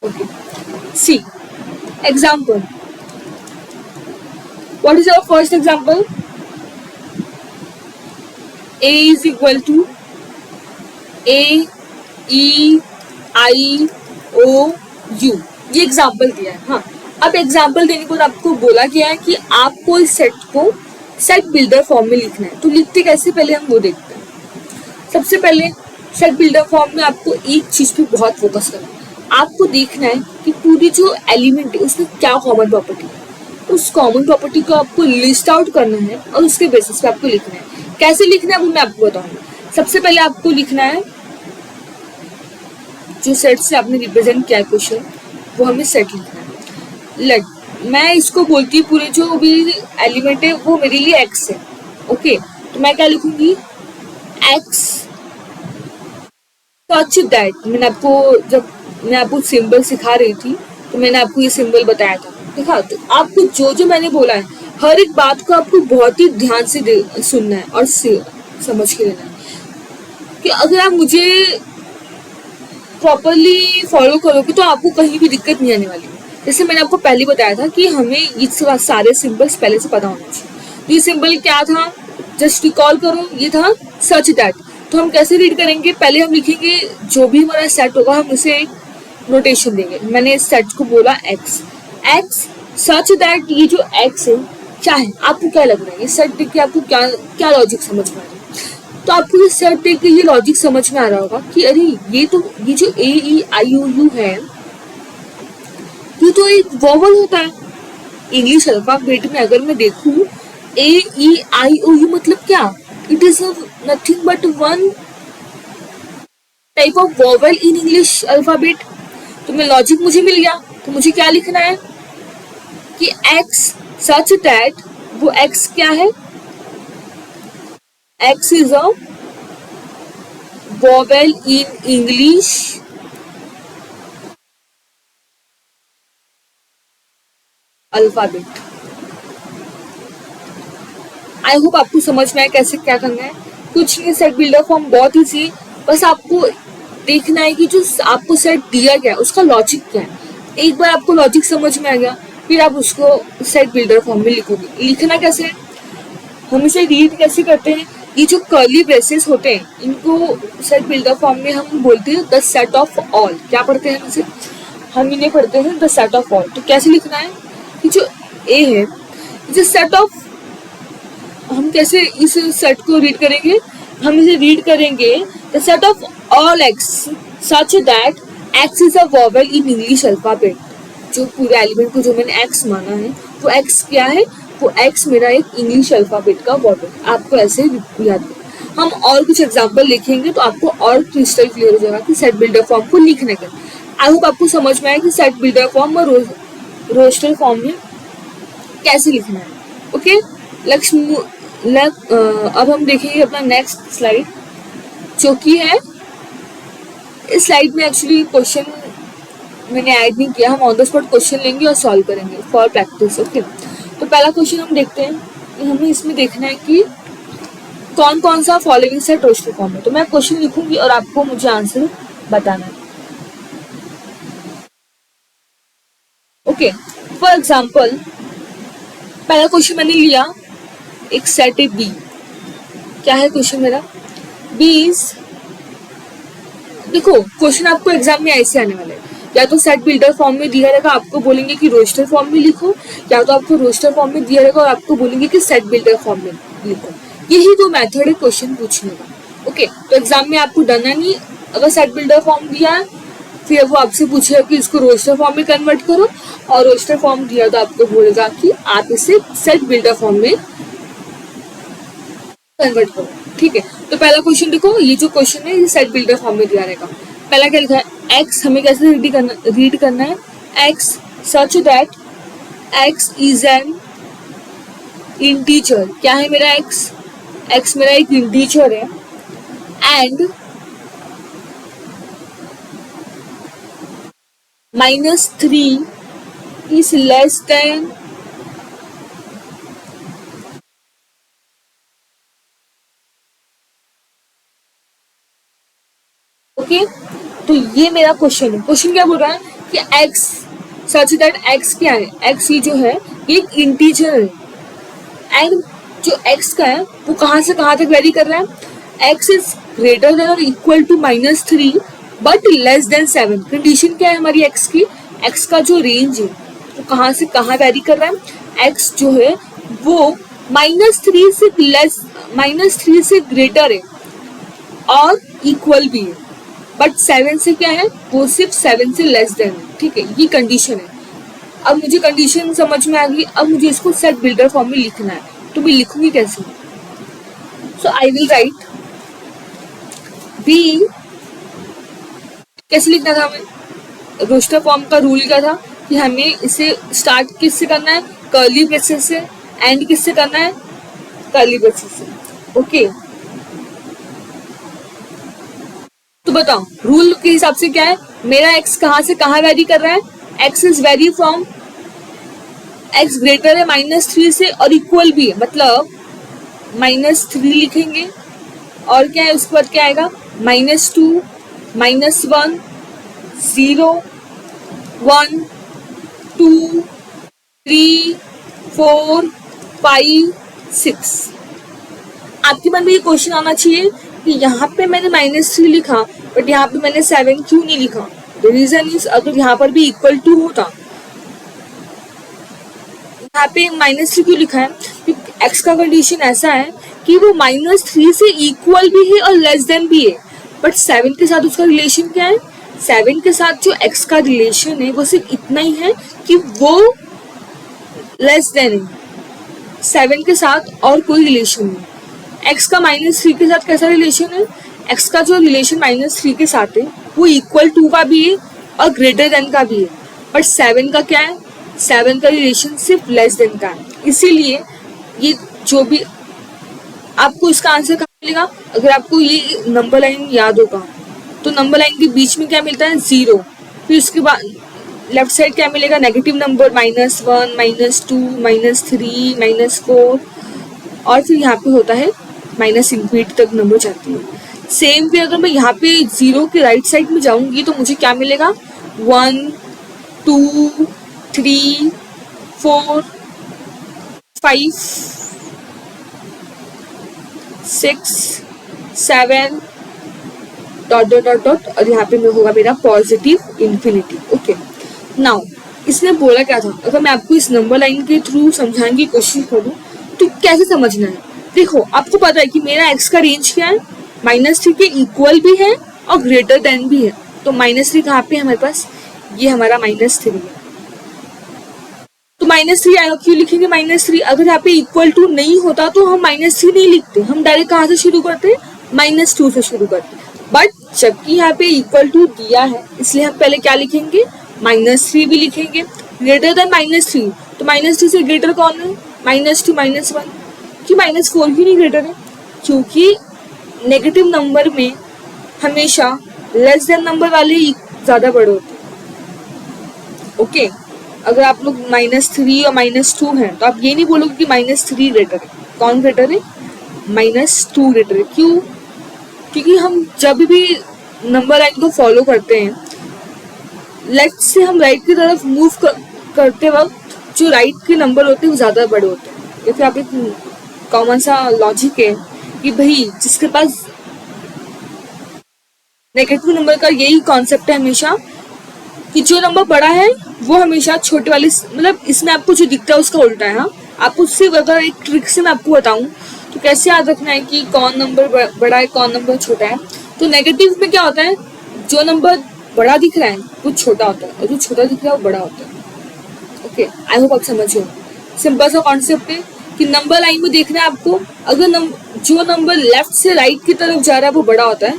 Okay. See, example. What is our first example? A is equal to A, E, I, O, U. ये एग्जाम्पल दिया है. हाँ, अब एग्जाम्पल देने के बाद आपको बोला गया है कि आपको इस सेट को सेट बिल्डर फॉर्म में लिखना है. तो लिखते कैसे, पहले हम वो देखते हैं. सबसे पहले सेट बिल्डर फॉर्म में आपको एक चीज पे बहुत फोकस करना है. आपको देखना है कि पूरी जो एलिमेंट है उसमें क्या कॉमन प्रॉपर्टी है. उस कॉमन प्रॉपर्टी को आपको लिस्ट आउट करना है और उसके बेसिस पे आपको लिखना है. कैसे लिखना है वो मैं आपको बताऊंगा. सबसे पहले आपको लिखना है जो सेट से आपने रिप्रेजेंट किया क्वेश्चन, वो हमें सेट लिखना है। लेट मैं इसको बोलती हूँ पूरे जो भी एलिमेंट है वो मेरे लिए एक्स है। ओके, तो मैं क्या लिखूंगी, एक्स सच दैट, जब मैं आपको सिंबल सिखा रही थी तो मैंने आपको ये सिंबल बताया था, देखा। तो आपको जो जो मैंने बोला है हर एक बात को आपको बहुत ही ध्यान से सुनना है और समझ के लेना है कि अगर आप मुझे प्रॉपरली फॉलो करोगे तो आपको कहीं भी दिक्कत नहीं आने वाली। जैसे मैंने आपको पहले बताया था कि हमें ये सारे सिंबल्स पहले से पता होना चाहिए। ये सिंबल क्या था, जस्ट रिकॉल करो, ये था सच दैट। तो हम कैसे रीड करेंगे, पहले हम लिखेंगे जो भी हमारा सेट होगा हम उसे एक नोटेशन देंगे। मैंने इस सेट को बोला एक्स, एक्स सच दैट। ये जो एक्स है क्या है, आपको क्या लग रहा है, ये सेट देख के आपको क्या क्या लॉजिक समझ में आ रहा है। तो आपको ये सेट देख के ये लॉजिक समझ में आ रहा होगा कि अरे ये जो ए ई आई ओ यू है ये तो एक वॉवल होता है। इंग्लिश अल्फाबेट में अगर मैं देखूं ए ई आई ओ यू मतलब क्या, it is nothing but one type of vowel in English alphabet. तो मैं लॉजिक मुझे मिल गया, तो मुझे क्या लिखना है कि एक्स सच दैट, वो एक्स क्या है, x is a vowel in English alphabet. I hope आपको समझ में आया कैसे क्या करना है। कुछ नहीं, सेट बिल्डर फॉर्म बहुत ईजी, बस आपको देखना है कि जो आपको सेट दिया गया उसका लॉजिक क्या है। एक बार आपको लॉजिक समझ में आ गया फिर आप उसको सेट बिल्डर फॉर्म में लिखोगे। लिखना कैसे है, हम इसे रीड कैसे करते हैं, ये जो कर्ली ब्रेसेस होते हैं इनको सेट बिल्डर फॉर्म में हम बोलते हैं द सेट ऑफ ऑल। क्या पढ़ते हैं इसे, हम इन्हें पढ़ते हैं द सेट ऑफ ऑल। तो कैसे लिखना है कि जो ए है जो सेट ऑफ, हम कैसे इस सेट को रीड करेंगे, हम इसे रीड करेंगे the set of all x such that x is a vowel in English alphabet. जो पूरे एलिमेंट को जो मैंने एक्स माना है वो एक्स क्या है, वो एक्स मेरा एक इंग्लिश अल्फाबेट का वॉवल। आपको ऐसे याद करें। हम और कुछ एग्जांपल लिखेंगे तो आपको और क्रिस्टल क्लियर हो जाएगा कि सेट बिल्डर फॉर्म को लिखने का। आई होप आपको समझ में आया कि सेट बिल्डर फॉर्म और रोस्टर फॉर्म में कैसे लिखना है। ओके, अब हम देखेंगे अपना नेक्स्ट स्लाइड जो कि है, इस स्लाइड में एक्चुअली क्वेश्चन मैंने ऐड नहीं किया, हम ऑन द स्पॉट क्वेश्चन लेंगे और सॉल्व करेंगे फॉर प्रैक्टिस। ओके, तो पहला क्वेश्चन हम देखते हैं, हमें इसमें देखना है कि कौन कौन सा फॉलोइंग सेट रोस्टर फॉर्म है। तो मैं क्वेश्चन लिखूंगी और आपको मुझे आंसर बताना है। ओके, फॉर एग्जाम्पल पहला क्वेश्चन मैंने लिया, एक सेट है बी। क्या है क्वेश्चन मेरा, बी इज, देखो क्वेश्चन आपको एग्जाम में ऐसे आने वाले हैं, या तो सेट बिल्डर फॉर्म में दिया रहेगा आपको बोलेंगे कि रोस्टर फॉर्म में लिखो, या तो आपको रोस्टर फॉर्म में दिया रहेगा और आपको बोलेंगे कि सेट बिल्डर फॉर्म में लिखो। यही दो मेथड है क्वेश्चन पूछने का। ओके, तो एग्जाम में आपको डरना नहीं, अगर सेट बिल्डर फॉर्म दिया है फिर वो आपसे पूछेगा कि इसको रोस्टर फॉर्म में कन्वर्ट करो, और रोस्टर फॉर्म दिया तो आपको बोलेगा कि आप इसे सेट बिल्डर फॉर्म में कन्वर्ट करो। ठीक है, तो पहला क्वेश्चन देखो, ये जो क्वेश्चन है ये सेट बिल्डर फॉर्म में दिया रहेगा। पहला क्या लिखा है, एक्स, हमें कैसे रीड करना है, x such that x is an integer. क्या है मेरा एक्स, एक्स मेरा एक इंटीजर है, and -3 is less than okay. तो ये मेरा क्वेश्चन है। क्वेश्चन क्या बोल रहा है कि x सच दैट x क्या है, x ये जो है ये एक इंटीजर है, एंड जो x का है वो कहाँ से कहाँ तक वेरी कर रहा है, x इज ग्रेटर देन और equal to -3 but less than 7। Condition क्या है हमारी x की, x का जो रेंज है वो कहाँ से कहाँ वेरी कर रहा है, x जो है वो -3 से ग्रेटर है और इक्वल भी है, बट 7 से क्या है, वो सिर्फ 7 से लेस देन है। ठीक है, ये कंडीशन है। अब मुझे कंडीशन समझ में आ गई, अब मुझे इसको सेट बिल्डर फॉर्म में लिखना है। तो मैं लिखूंगी कैसे, सो आई विल राइट बी, कैसे लिखना था हमें, रोस्टर फॉर्म का रूल क्या था कि हमें इसे स्टार्ट किससे करना है, कर्ली ब्रेसेस से, एंड किससे करना है, कर्ली ब्रेसेस से। ओके, तो बताओ रूल के हिसाब से क्या है, मेरा एक्स कहाँ से कहाँ वेरी कर रहा है, x is very from, x greater है -3 से और इक्वल भी है, मतलब -3 लिखेंगे और क्या है उसके बाद क्या आएगा, -2, -1, 0, 1, 2, 3, 4, 5, 6। आपके मन में ये क्वेश्चन आना चाहिए कि यहाँ पे मैंने -3 लिखा बट यहाँ पे मैंने 7 क्यों नहीं लिखा। द रीजन इज, अगर यहाँ पर भी =2 होता, यहाँ पे -3 क्यों लिखा है, क्योंकि एक्स का कंडीशन ऐसा है कि वो -3 से इक्वल भी है और लेस देन भी है, बट 7 के साथ उसका रिलेशन क्या है, 7 के साथ जो एक्स का रिलेशन है वो सिर्फ इतना ही है कि वो लेस देन है, 7 के साथ और कोई रिलेशन नहीं। एक्स का -3 के साथ कैसा रिलेशन है, एक्स का जो रिलेशन -3 के साथ है वो =2 का भी है और ग्रेटर देन का भी है, बट 7 का क्या है, 7 का रिलेशन सिर्फ लेस देन का है। इसीलिए ये जो भी आपको इसका आंसर कहाँ मिलेगा, अगर आपको ये नंबर लाइन याद होगा तो नंबर लाइन के बीच में क्या मिलता है, 0, फिर उसके बाद लेफ्ट साइड क्या मिलेगा, नेगेटिव नंबर -1, -2, -3, -4 और फिर यहाँ पे होता है ∞ तक नंबर जाती है। सेम पे अगर मैं यहाँ पे 0 के राइट साइड में जाऊंगी तो मुझे क्या मिलेगा, 1, 2, 3, 4, 5, 6, 7 ... और यहाँ पे होगा मेरा पॉजिटिव इन्फिनिटी। ओके, नाउ इसने बोला क्या था, अगर मैं आपको इस नंबर लाइन के थ्रू समझाने की कोशिश करूँ तो कैसे समझना है। देखो आपको पता है कि मेरा एक्स का रेंज क्या है, -3 के इक्वल भी है और ग्रेटर देन भी है, तो -3 कहाँ पे है हमारे पास, ये हमारा -3 है, तो -3 आएगा, क्यों लिखेंगे -3, अगर यहाँ पे =2 नहीं होता तो हम -3 नहीं लिखते, हम डायरेक्ट कहाँ से शुरू करते, -2 से शुरू करते, बट जबकि यहाँ पे =2 दिया है इसलिए हम पहले क्या लिखेंगे, -3 भी लिखेंगे, ग्रेटर देन -3, तो -3 से ग्रेटर कौन है, -2, -1, कि -4 क्यों नहीं ग्रेटर है, क्योंकि नेगेटिव नंबर में हमेशा लेस देन नंबर वाले ज्यादा बड़े होते हैं। ओके, अगर आप लोग -3 और -2 हैं तो आप ये नहीं बोलोगे कि -3 ग्रेटर है, कौन ग्रेटर है, -2 ग्रेटर है, क्यों, क्योंकि हम जब भी नंबर लाइन को फॉलो करते हैं, लेफ्ट से हम राइट की तरफ मूव करते वक्त जो राइट के नंबर होते हैं वो ज़्यादा बड़े होते हैं। या फिर आप एक कॉमन सा लॉजिक है कि भाई जिसके पास नेगेटिव नंबर का यही कॉन्सेप्ट है हमेशा कि जो नंबर बड़ा है वो हमेशा छोटे वाले, मतलब इसमें आपको जो दिखता है उसका उल्टा है। हाँ, आप उससे अगर एक ट्रिक से मैं आपको बताऊं तो कैसे याद रखना है कि कौन नंबर बड़ा है कौन नंबर छोटा है। तो नेगेटिव में क्या होता है, जो नंबर बड़ा दिख रहा है वो छोटा होता है और जो छोटा दिख रहा है वो बड़ा होता है। ओके, आई होप आप समझ हो। सिंपल सा कॉन्सेप्ट है कि नंबर लाइन में देखना है आपको, अगर जो नंबर लेफ्ट से राइट की तरफ जा रहा है वो बड़ा होता है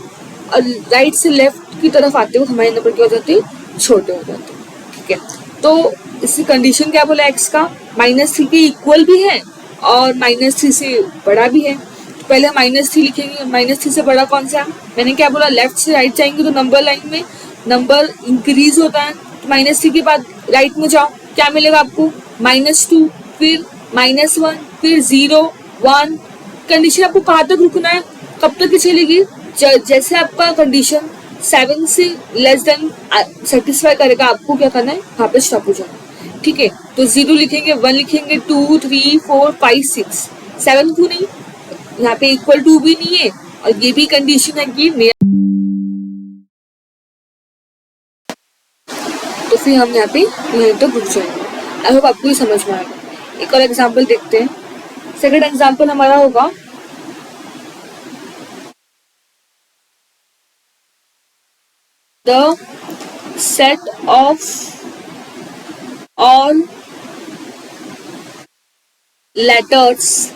और राइट से लेफ्ट की तरफ आते हुए हमारे नंबर क्या हो जाते हैं, छोटे हो जाते हैं। ठीक है, तो इसकी कंडीशन क्या बोला, एक्स का -3 के इक्वल भी है और -3 से बड़ा भी है। तो पहले हम -3 लिखेंगे, -3 से बड़ा कौन सा है, मैंने क्या बोला, लेफ्ट से राइट जाएंगे तो नंबर लाइन में नंबर इंक्रीज होता है, तो -3 के बाद राइट में जाओ, क्या मिलेगा आपको, -2, फिर -1, फिर 0, 1। कंडीशन आपको कहाँ तक रुकना है, कब तक चलेगी, जैसे आपका कंडीशन 7 से लेस देन सेटिस्फाई करेगा, आपको क्या करना है, वहाँ पे स्टॉप हो जाना। ठीक है, तो 0 लिखेंगे, 1 लिखेंगे, 2, 3, 4, 5, 6, 7 क्यों नहीं, यहाँ पे =2 भी नहीं है और ये भी कंडीशन है कि मेरा, तो फिर हम यहाँ पे यहीं तक रुक जाएंगे। आई होप आपको ये समझ में आएगा। एक और एग्जाम्पल देखते हैं। सेकंड एग्जाम्पल हमारा होगा the set of all letters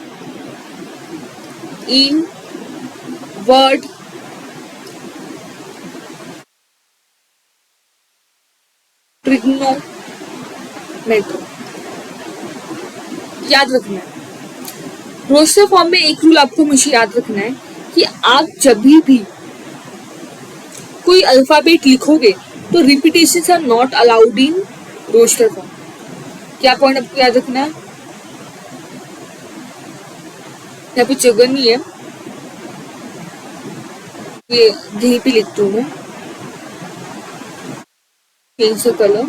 in word trigonometry, याद रखना है। रोस्टर फॉर्म में एक रूल आपको मुझे याद रखना है कि आप जब भी कोई अल्फाबेट लिखोगे तो repetitions are not allowed in roster form. क्या पॉइंट आपको याद रखना है? यहाँ पे जगह नहीं है, ये यहीं पे लिखती हूँ मैं। Change the colour,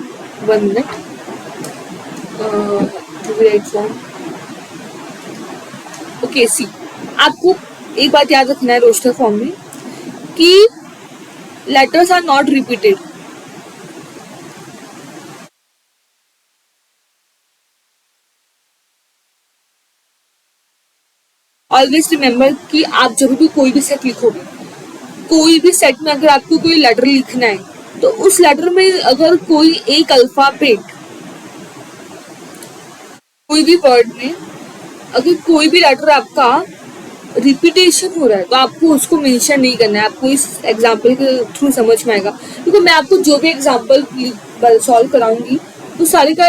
1 minute. Right form, okay. See, आपको एक बात याद रखना है रोस्टर फॉर्म में कि letters are not repeated. Always remember कि आप जब भी कोई भी सेट लिखोगे, कोई भी सेट में अगर आपको कोई लेटर लिखना है तो उस लेटर में अगर कोई एक अल्फाबेट, कोई भी वर्ड में अगर कोई भी लेटर आपका रिपीटेशन हो रहा है तो आपको उसको मेंशन नहीं करना है। आपको इस एग्जांपल के थ्रू समझ में आएगा, क्योंकि मैं आपको जो भी एग्जांपल सॉल्व कराऊंगी तो सारे का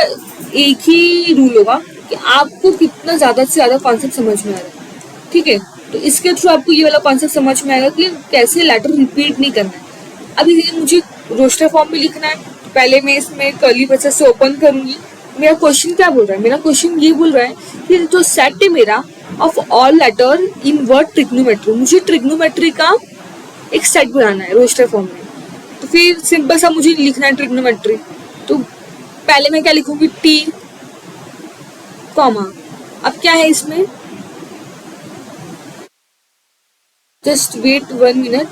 एक ही रूल होगा कि आपको कितना ज्यादा से ज्यादा कॉन्सेप्ट समझ में आ रहा है, ठीक है। तो इसके थ्रू आपको ये वाला कॉन्सेप्ट समझ में आएगा कि कैसे लेटर रिपीट नहीं करना है। अभी मुझे रोस्टर फॉर्म में लिखना है, तो पहले मैं इसमें कर्ली ब्रेसेस से ओपन करूंगी। मेरा क्वेश्चन क्या बोल रहा है? मेरा क्वेश्चन ये बोल रहा है कि जो सेट है मेरा of all letter in word trigonometry, मुझे ट्रिग्नोमेट्री का एक सेट बनाना है रोस्टर फॉर्म में। तो फिर सिंपल सा मुझे लिखना है ट्रिग्नोमेट्री। तो पहले मैं क्या लिखूंगी? टी कॉमा, अब क्या है इसमें? Just wait 1 minute.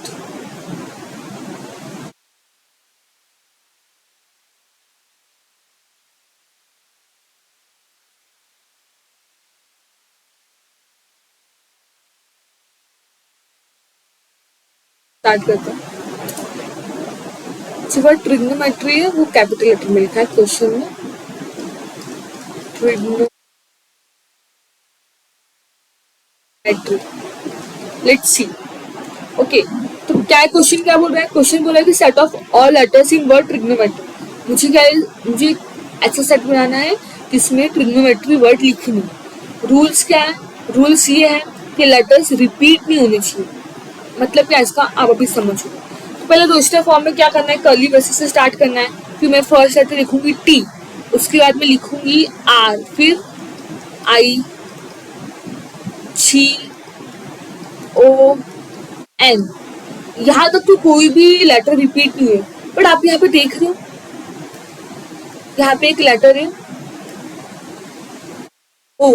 स्टार्ट करते हैं। जो वर्ड ट्रिग्नोमेट्री है वो कैपिटल लेटर में लिखा है क्वेश्चन में, ट्रिग्नोमेट्री। Let's see, okay. तो क्या है क्वेश्चन? क्या बोल रहा है? क्वेश्चन बोल रहा है कि set of all letters in word trigonometry. मुझे क्या है? मुझे ऐसा सेट बनाना है जिसमें ट्रिग्नोमेट्री वर्ड लिखनी है। रूल्स क्या है? रूल्स ये है कि लेटर्स रिपीट नहीं होने चाहिए। मतलब क्या इसका आप अभी समझो। तो पहले रोस्टर फॉर्म में क्या करना है? कर्ली ब्रेसेस से स्टार्ट करना है। फिर मैं फर्स्ट लेटर लिखूंगी टी, उसके बाद में लिखूंगी आर, फिर आई, सी, ओ, एन। यहाँ तक तो कोई भी लेटर रिपीट नहीं है, बट आप यहाँ पे देख रहे हो, यहाँ पे एक लेटर है ओ,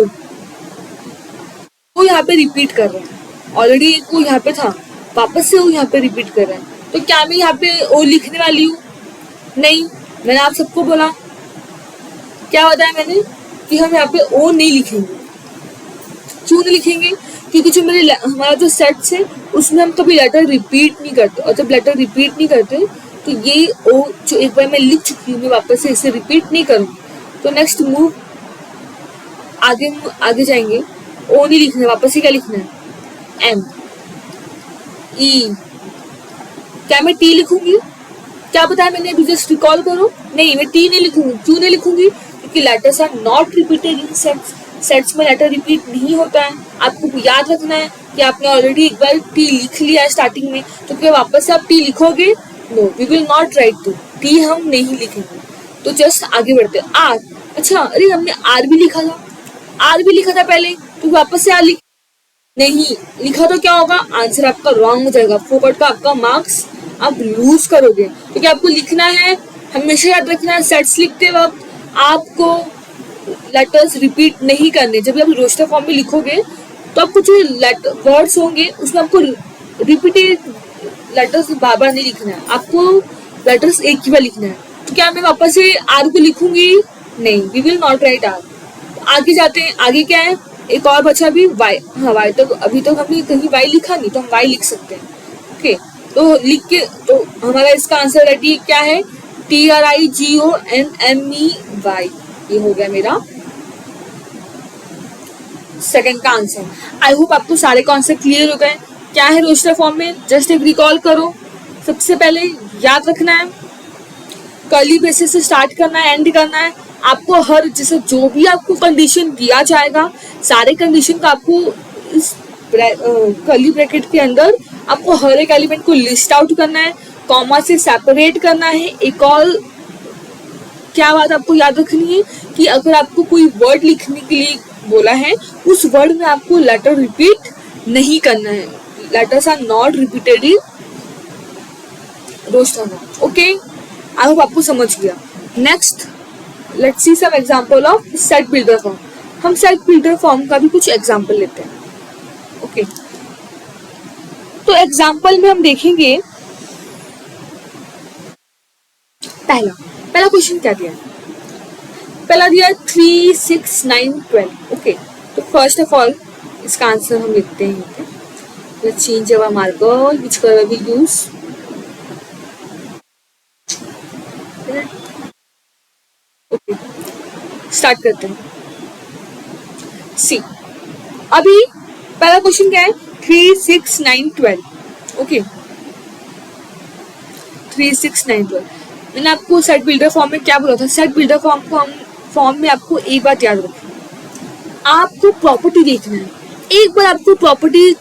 वो यहाँ पे रिपीट कर रहा है। ऑलरेडी एक वो यहाँ पे था, वापस से वो यहाँ पे रिपीट कर रहा है। तो क्या मैं यहाँ पे ओ लिखने वाली हूँ? नहीं। मैंने आप सबको बोला, क्या बताया मैंने, कि हम यहाँ पे ओ नहीं लिखेंगे। क्यों नहीं लिखेंगे? क्योंकि जो हमारा जो सेट्स है उसमें हम कभी लेटर रिपीट नहीं करते, और जब लेटर रिपीट नहीं करते तो ये ओ जो एक बार मैं लिख चुकी हूँ, मैं वापस से इसे रिपीट नहीं करूँगी। तो नेक्स्ट मूव आगे जाएंगे। ओ नहीं लिखना है, वापस से क्या लिखना है? एम, ई। क्या मैं टी लिखूंगी? क्या बताया मैंने अभी? जस्ट रिकॉल करो। नहीं, मैं टी नहीं लिखूंगी। क्यों नहीं लिखूंगी? क्योंकि letters are not repeated in sets. Sets में लेटर रिपीट नहीं होता है। आपको याद रखना है कि आपने ऑलरेडी एक बार टी लिख लिया है स्टार्टिंग में, तो क्या वापस से आप टी लिखोगे? No, we will not write two T, हम नहीं लिखेंगे। तो जस्ट आगे बढ़ते हैं। आर, अच्छा, अरे हमने आर भी लिखा था, आर भी लिखा था पहले, तो वापस से आर नहीं लिखा तो क्या होगा? आंसर आपका रॉन्ग हो जाएगा। फोकट का आपका मार्क्स आप लूज करोगे। तो क्या आपको लिखना है? हमेशा याद रखना है, सेट्स लिखते वक्त आपको लेटर्स रिपीट नहीं करने। जब आप रोस्टर फॉर्म में लिखोगे तो आपको जो वर्ड्स होंगे उसमें आपको रिपीटेड लेटर्स बार बार नहीं लिखना है, आपको लेटर्स एक ही बार लिखना है। तो क्या मैं वापस से आर को लिखूंगी? नहीं, we will not write R. आगे जाते हैं। आगे क्या है? एक और बचा भी वाई। हाँ, वाई तो अभी तक हमने कहीं वाई लिखा नहीं, तो हम वाई लिख सकते हैं। ओके, तो लिख के तो हमारा इसका आंसर रेडी क्या है? TRIGONMEY। ये हो गया मेरा सेकंड का आंसर। आई होप आपको सारे कॉन्सेप्ट क्लियर हो गए। क्या है रोस्टर फॉर्म में? जस्ट एक रिकॉल करो। सबसे पहले याद रखना है कर्ली ब्रेसेस से स्टार्ट करना है, एंड करना है। आपको हर जैसे जो भी आपको कंडीशन दिया जाएगा, सारे कंडीशन का आपको इस कर्ली ब्रैकेट के अंदर आपको हर एक एलिमेंट को लिस्ट आउट करना है, कॉमा से सेपरेट करना है। एक और क्या बात आपको याद रखनी है कि अगर आपको कोई वर्ड लिखने के लिए बोला है, उस वर्ड में आपको लेटर रिपीट नहीं करना है। Letters are not repeated in rose time. Okay, I hope आपको समझ गया। Next let's see some example of set builder form. हम सेट बिल्डर फॉर्म का भी कुछ एग्जांपल लेते हैं। ओके, तो एग्जांपल में हम देखेंगे पहला क्वेश्चन क्या दिया है। पहला दिया 3, 6, 9, 12। ओके, तो फर्स्ट ऑफ ऑल इसका आंसर हम लिखते हैं। Let's change our marker which colour we use. Okay, start करते हैं। सी, अभी पहला क्वेश्चन क्या है, 3, 6, 9, 12। ओके, 3, 6, 9, 12। मैंने आपको सेट बिल्डर फॉर्म में क्या बोला था। सेट बिल्डर फॉर्म में आपको एक बात याद रखनी, आपको प्रॉपर्टी देखना है। एक बार आपको प्रॉपर्टी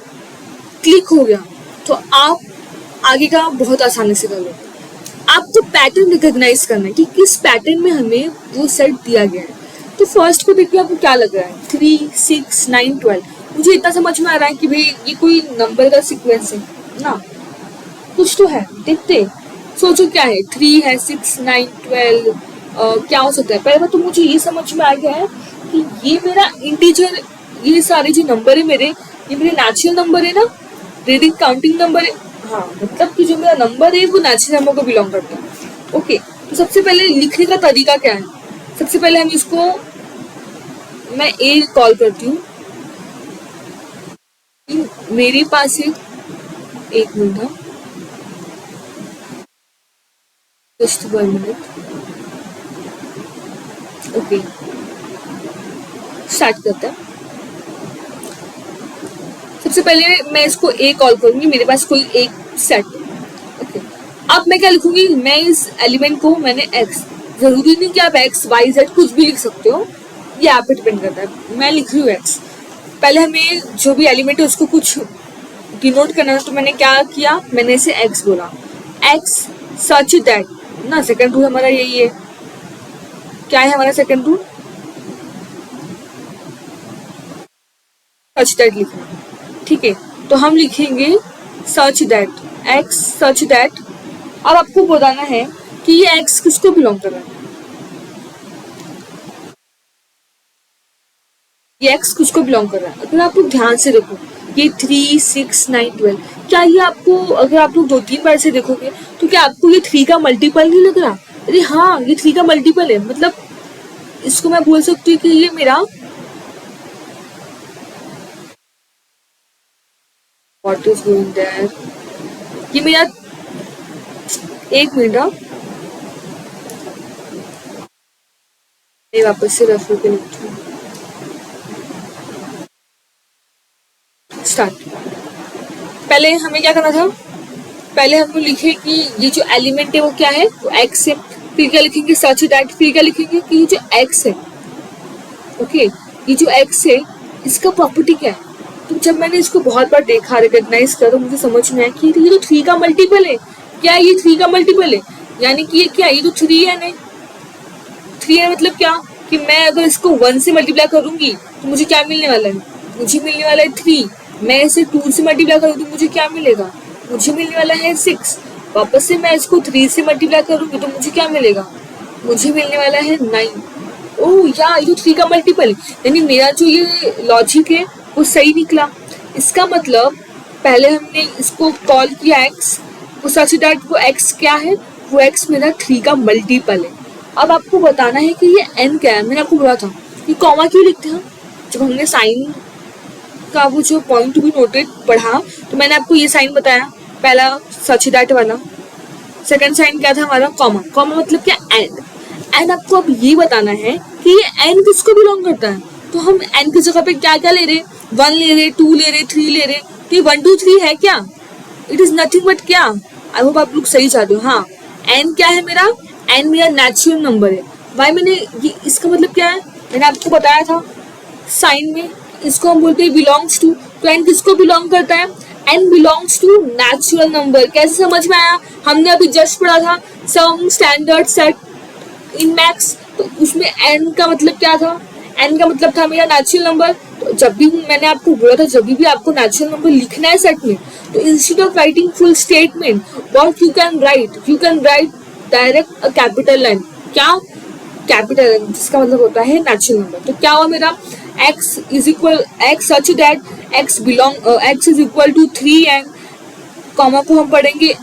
क्लिक हो गया तो आप आगे का बहुत आसानी से कर लो। आपको पैटर्न रिकॉग्नाइज करना है कि किस पैटर्न में हमें वो सेट दिया गया है। तो फर्स्ट को देखिए आपको क्या लग रहा है, 3, 6, 9, 12। मुझे इतना समझ में आ रहा है कि भाई ये कोई नंबर का सीक्वेंस है ना, कुछ तो है। देखते सोचो क्या है, 3 है, 6, 9, 12 क्या हो सकता है। पहले बात तो मुझे ये समझ में आ गया है कि ये मेरा इंटीजर, ये सारे जो नंबर है मेरे, ये मेरे नेचुरल नंबर है ना, रीडिंग काउंटिंग नंबर है। हाँ, मतलब कि जो मेरा नंबर है वो नेचुरल नंबर को बिलोंग करता है। ओके, तो सबसे पहले लिखने का तरीका क्या है। सबसे पहले हम इसको, मैं ए कॉल करती हूँ। मेरे पास एक minute, just 1 minute. Okay, start करते हैं। सबसे पहले मैं इसको ए कॉल करूंगी, मेरे पास कोई एक सेट। ओके, अब मैं क्या लिखूंगी, मैं इस एलिमेंट को मैंने एक्स, जरूरी नहीं कि आप एक्स वाई जेड कुछ भी लिख सकते हो, ये आप पे डिपेंड करता है। मैं लिख रही हूँ एक्स। पहले हमें जो भी एलिमेंट है उसको कुछ डिनोट करना है, तो मैंने क्या किया, मैंने इसे एक्स बोला। एक्स सच दैट ना, सेकंड रूल हमारा यही है। क्या है हमारा सेकंड रूल, सच दैट लिखना। ठीक है, तो हम लिखेंगे such that, x such that. अब आपको बताना है कि ये एक्स किसको बिलोंग कर रहा है, ये एक्स किसको बिलोंग कर रहा है। अगर आप लोग ध्यान से देखो, ये 3, 6, 9, 12, क्या ये आपको, अगर आप लोग 2-3 बार से देखोगे तो क्या आपको ये 3 का मल्टीपल नहीं लग रहा। अरे हाँ, ये 3 का मल्टीपल है। मतलब इसको मैं बोल सकती हूँ कि ये मेरा, व्हाट इज गोइंग देयर, ये मेरा, एक मिनट, मैं वापस से रेफर पे लिखती हूँ। स्टार्ट। पहले हमें क्या करना था, पहले हम लिखे कि ये जो एलिमेंट है वो क्या है, वो एक्स है। फिर क्या लिखेंगे, सच दैट। फिर क्या लिखेंगे कि ये जो एक्स है, ओके, ये जो एक्स है इसका प्रॉपर्टी क्या है। तो जब मैंने इसको बहुत बार देखा, रिकॉग्नाइज किया, तो मुझे समझ में आया कि ये तो 3 का मल्टीपल है। क्या ये 3 का मल्टीपल है, यानी कि ये क्या, ये तो 3 है नहीं। 3 है मतलब क्या, कि मैं अगर इसको 1 से मल्टीप्लाई करूंगी तो मुझे क्या मिलने वाला है, मुझे मिलने वाला है 3। मैं इसे 2 से मल्टीप्लाई करूंगी तो मुझे क्या मिलेगा, मुझे मिलने वाला है 6। वापस से मैं इसको 3 से मल्टीप्लाई करूंगी तो मुझे क्या मिलेगा, मुझे मिलने वाला है 9। ओह या, ये 3 का मल्टीपल है, यानी मेरा जो ये लॉजिक है वो सही निकला। इसका मतलब पहले हमने इसको कॉल किया एक्स, वो सच दैट वो एक्स क्या है, वो एक्स मेरा 3 का मल्टीपल है। अब आपको बताना है कि ये एन क्या है। मैंने आपको बोला था कि कॉमा क्यों लिखते हैं, जब हमने साइन का वो जो पॉइंट टू बी नोटेड पढ़ा तो मैंने आपको ये साइन बताया, पहला सच दैट वाला, सेकंड साइन क्या था हमारा, कॉमा। कॉमा मतलब क्या, एंड। एंड आपको अब ये बताना है कि ये एन किसको बिलोंग करता है। तो हम एन की जगह पे क्या क्या ले रहे, 1 ले रहे, 2 ले रहे, 3 ले रहे। तो ये 1 2 3 है क्या, इट इज नथिंग बट क्या, आई होप आप लोग सही चाहते हो। हाँ, एन क्या है मेरा, एन मेरा नेचुरल नंबर है। वाई मैंने ये, इसका मतलब क्या है, मैंने आपको बताया था साइन में इसको हम बोलते हैं बिलोंग्स टू। तो एन किसको बिलोंग करता है, N belongs to natural number. कैसे समझ में आया, हमने अभी जस्ट पढ़ा था some standard set in maths, तो उसमें एन का मतलब क्या था, एन का मतलब था मेरा नेचुरल नंबर। तो जब भी मैंने आपको बोला था जब भी आपको नेचुरल नंबर लिखना है सेट में, तो instead of writing full statement what you can write direct a capital line. क्या, कैपिटल लाइन, जिसका मतलब होता है नेचुरल नंबर। तो क्या हुआ मेरा, x is equal x such that x is equal to 3n, comma को हम पढ़ेंगे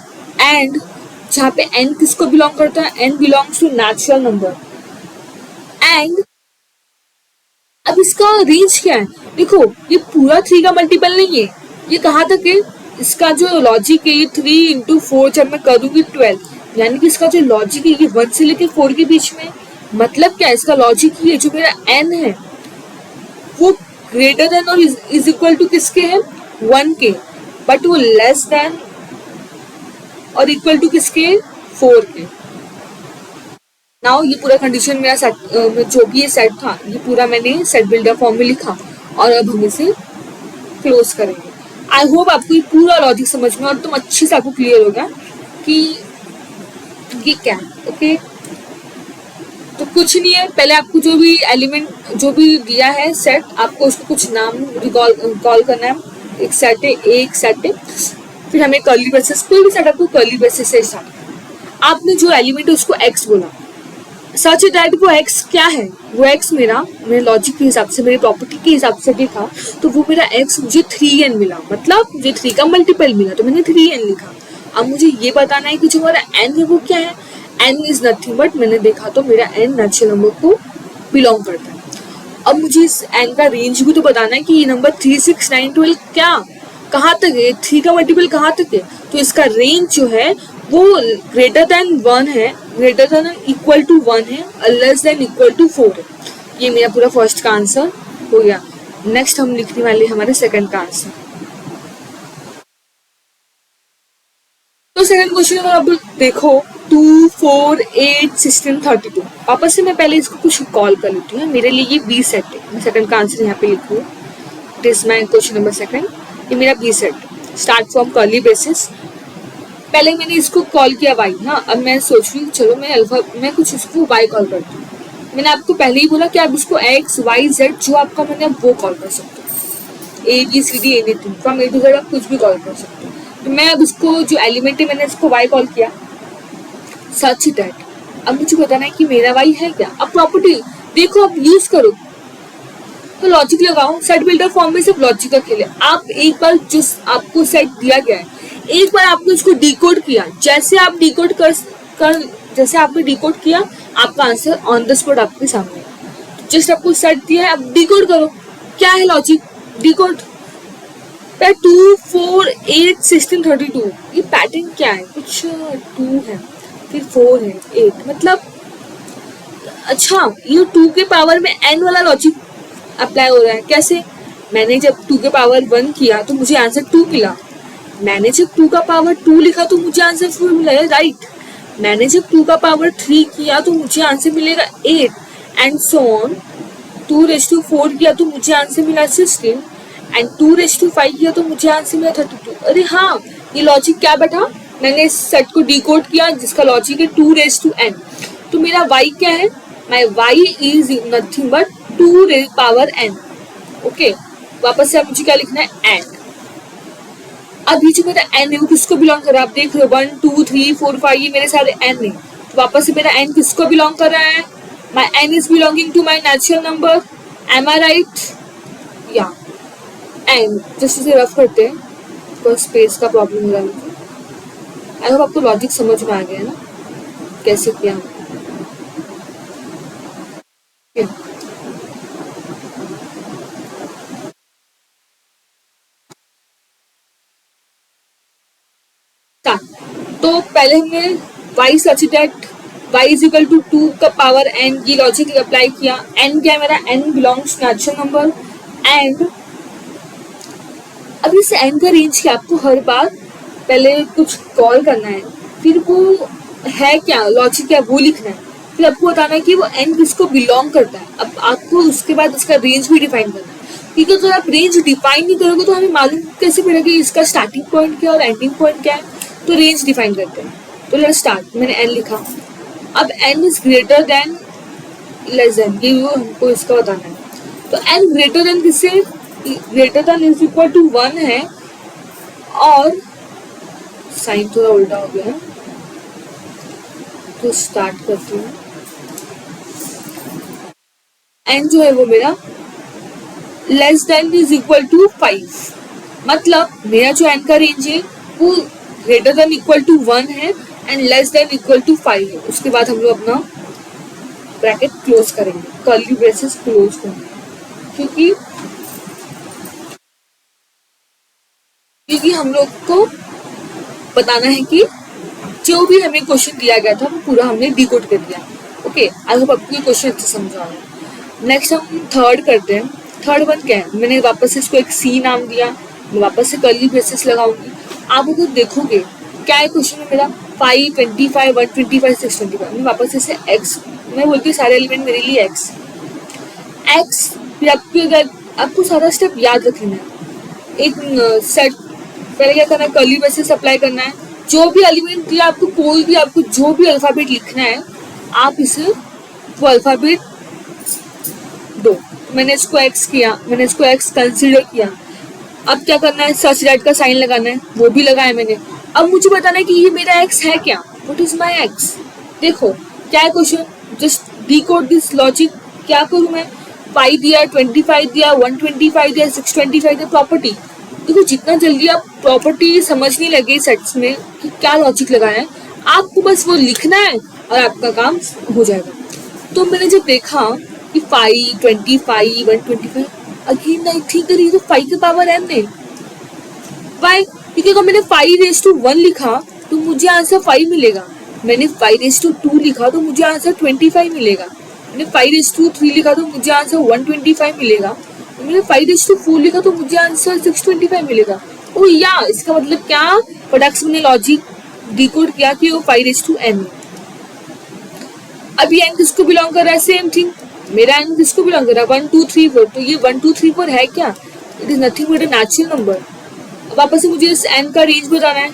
एंड, जहाँ पे n किसको बिलोंग करता है, n belongs to natural number. And अब इसका रेंज क्या है, देखो ये पूरा 3 का मल्टीपल नहीं है, ये कहाँ तक है, इसका जो लॉजिक है ये 3 इंटू 4 जब मैं करूँगी 12, यानी कि इसका जो लॉजिक है ये 1 से लेकर 4 के बीच में। मतलब क्या है, इसका लॉजिक ये जो मेरा n है वो ग्रेटर देन और इज इक्वल टू किसके है, 1 के, बट वो लेस देन और इक्वल टू किसके, 4 के। नाउ ये पूरा कंडीशन मेरा सेट जो भी ये सेट था ये पूरा मैंने सेट बिल्डर फॉर्म में लिखा और अब हम इसे क्लोज करेंगे। आई होप आपको ये पूरा लॉजिक समझ में और तुम अच्छे से आपको क्लियर होगा कि ये क्या है। ओके, तो कुछ नहीं है, पहले आपको जो भी एलिमेंट जो भी दिया है सेट, आपको उसको कुछ नाम कॉल करना है। एक सेट है, एक सेट है, फिर हमें कर्ली ब्रेसेस, कोई भी सेट आपको कर्ली ब्रेसेस से स्टार्ट। आपने जो एलिमेंट है उसको एक्स बोला, सच दैट वो एक्स क्या है, वो एक्स मेरे लॉजिक के हिसाब से, मेरे प्रॉपर्टी के हिसाब से देखा तो वो मेरा एक्स मुझे 3n मिला, मतलब मुझे 3 का मल्टीपल मिला तो मैंने 3n लिखा। अब मुझे ये बताना है कि जो हमारा n है वो क्या है, n इज नथिंग बट, मैंने देखा तो मेरा n नेचुरल नंबर को बिलोंग करता है। अब मुझे इस n का रेंज भी तो बताना है कि ये नंबर 3, 6, 9, 12 क्या कहाँ तक है, 3 का मल्टीपल कहाँ तक है। तो इसका रेंज जो है वो ग्रेटर देन 1 है, ग्रेटर देन इक्वल टू 1 है और लेस देन इक्वल टू 4 है। ये मेरा पूरा फर्स्ट का आंसर हो गया। नेक्स्ट हम लिखने वाले हमारे सेकंड का आंसर। तो सेकंड क्वेश्चन अगर आप देखो 2, 4, 8, 16, 32, वापस से मैं पहले इसको कुछ कॉल कर लेती हूँ। मेरे लिए ये बी सेट है, मैं सेकंड का आंसर यहाँ पे लिखूँ, it is my question number second. ये मेरा B set, start from curly braces. पहले मैंने इसको कॉल किया वाई, हाँ अब मैं सोच रही हूँ चलो मैं कुछ इसको वाई कॉल करती हूँ। मैंने आपको पहले ही बोला कि आप इसको एक्स वाई जेड जो आपका मैंने आप वो कॉल कर सकते हो, A B C D anything from A to Z आप कुछ भी कॉल कर सकते हो। तो मैं अब इसको जो एलिमेंट है मैंने इसको वाई कॉल किया, सच दैट। अब मुझे बताना है कि मेरा वाई है क्या। अब प्रॉपर्टी देखो, अब यूज करो तो लॉजिक लगाओ। सेट बिल्डर फॉर्म में सिर्फ लॉजिक का खेल है। आप एक बार जो आपको सेट दिया गया है, एक बार आपने उसको डिकोड किया, जैसे आप डिकोड जैसे आपने डिकोड किया आपका आंसर ऑन द स्पॉट आपके सामने। जस्ट आपको सेट दिया है, अब डिकोड करो। क्या है लॉजिक, डिकोड। 2, 4, 8, 16, 32, ये पैटर्न क्या है, कुछ 2 है फिर 4 है 8, मतलब अच्छा ये 2 के पावर में n वाला लॉजिक अप्लाई हो रहा है। कैसे, मैंने जब 2 के पावर 1 किया तो मुझे आंसर 2 मिला, मैंने जब 2 का पावर 2 लिखा तो मुझे आंसर 4 मिला है, राइट। मैंने जब 2 का पावर 3 किया तो मुझे आंसर मिलेगा 8 एंड सो ऑन। 2⁴ किया तो मुझे आंसर मिला 16 एंड 2⁵ किया तो मुझे आंसर मिला 32। अरे हाँ, ये लॉजिक क्या बैठा, मैंने इस सेट को डिकोड किया जिसका लॉजिक है 2n। तो मेरा y क्या है, माई y is nothing but 2n। Okay, वापस से अब मुझे क्या लिखना है, एंड। अब ये जो मेरा n है वो किसको बिलोंग कर रहा है, आप देख रहे हो 1, 2, 3, 4, 5 ये मेरे सारे n है। तो वापस से मेरा n किसको बिलोंग कर रहा है, my n is belonging to my natural number, am I right. या एंड जस्ट इसे रफ करते हैं, तो स्पेस का प्रॉब्लम हो रहा है मुझे। आई होप आपको लॉजिक समझ में आ गया है ना, कैसे किया। तो पहले हमने y such that y is equal to 2 का पावर n, ये लॉजिक अप्लाई किया। n क्या है मेरा, n belongs natural number and. अब इस n का रेंज क्या, आपको हर बार पहले कुछ कॉल करना है, फिर वो है क्या, लॉजिक क्या, वो लिखना है। फिर आपको बताना है कि वो एन किसको बिलोंग करता है। अब आपको उसके बाद उसका रेंज भी डिफाइन करना है, क्योंकि अगर आप रेंज डिफाइन नहीं करोगे तो हमें मालूम कैसे पड़ेगा कि इसका स्टार्टिंग पॉइंट क्या और एंडिंग पॉइंट क्या है। तो रेंज डिफाइन करते हैं। तो लेट्स स्टार्ट, मैंने एन लिखा। अब N is greater than less than, ये वो हमको इसका बताना है। तो एन ग्रेटर देन किससे, greater than is equal to 1 है, और साइन थोड़ा उल्टा हो गया है तो स्टार्ट करती हूँ। एन जो है वो मेरा less than is equal to 5, मतलब मेरा जो एन का रेंज है वो ग्रेटर देन इक्वल टू 1 है and less than equal to 5 है। उसके बाद हम लोग अपना ब्रैकेट क्लोज करेंगे, कर्ली ब्रेसेस क्लोज करेंगे, क्योंकि हम लोग को बताना है कि जो भी हमें क्वेश्चन दिया गया था वो पूरा हमने डिकोड कर दिया। ओके, आई होप आपको ये क्वेश्चन अच्छे समझा है। नेक्स्ट हम थर्ड करते हैं। थर्ड वन क्या है, मैंने वापस से इसको एक सी नाम दिया, मैं वापस से कर्ली ब्रेसेस लगाऊंगी। आप अगर देखोगे क्या है क्वेश्चन में मेरा 5, 25, 125, 625, मैं वापस से एक्स, मैं बोलती हूँ सारे एलिमेंट मेरे लिए एक्स। फिर आपको सारा स्टेप याद रखना है। एक सेट पहले क्या करना है, कर्ली ब्रेसेस अप्लाई करना है। जो भी एलिमेंट दिया आपको, कोई भी आपको जो भी अल्फाबेट लिखना है, आप इसे वो अल्फाबेट दो। मैंने इसको एक्स किया, मैंने इसको एक्स कंसीडर किया। अब क्या करना है, सच दैट का साइन लगाना है, वो भी लगाया मैंने। अब मुझे बताना है कि ये मेरा एक्स है क्या, व्हाट इज माय एक्स। देखो क्या है question, just decode this logic. क्या करूँ मैं, 5 दिया, 25 दिया, 125 दिया, 625 दिया, प्रॉपर्टी। देखो जितना जल्दी आप प्रॉपर्टी समझने लगे सेट्स में कि क्या लॉजिक लगाना है, आपको बस वो लिखना है और आपका काम हो जाएगा। तो मैंने जब देखा कि 5, 25, 125, अगेन आई थिंक ये तो 5 के पावर n है। वाई, क्योंकि अगर मैंने 5 raised to 1 लिखा तो मुझे आंसर 5 मिलेगा। मैंने 5 raised to 2 लिखा तो मुझे आंसर 25 मिलेगा। मैंने 5 raised to 3 लिखा तो मुझे आंसर 125 मिलेगा। मैंने 5 raised to 4 लिखा तो मुझे आंसर 625 मिलेगा। ओ या, इसका मतलब क्या, फटाक से मैंने लॉजिक डिकोड किया कि वो 5 raised to n। अब ये n किसको बिलोंग कर रहा है, सेम थिंग, मेरा n किसको बिलोंग कर रहा है, 1 2 3 4। तो ये 1 2 3 4 है क्या, it is nothing but a natural number. वापस से मुझे इस n का रेंज बताना है।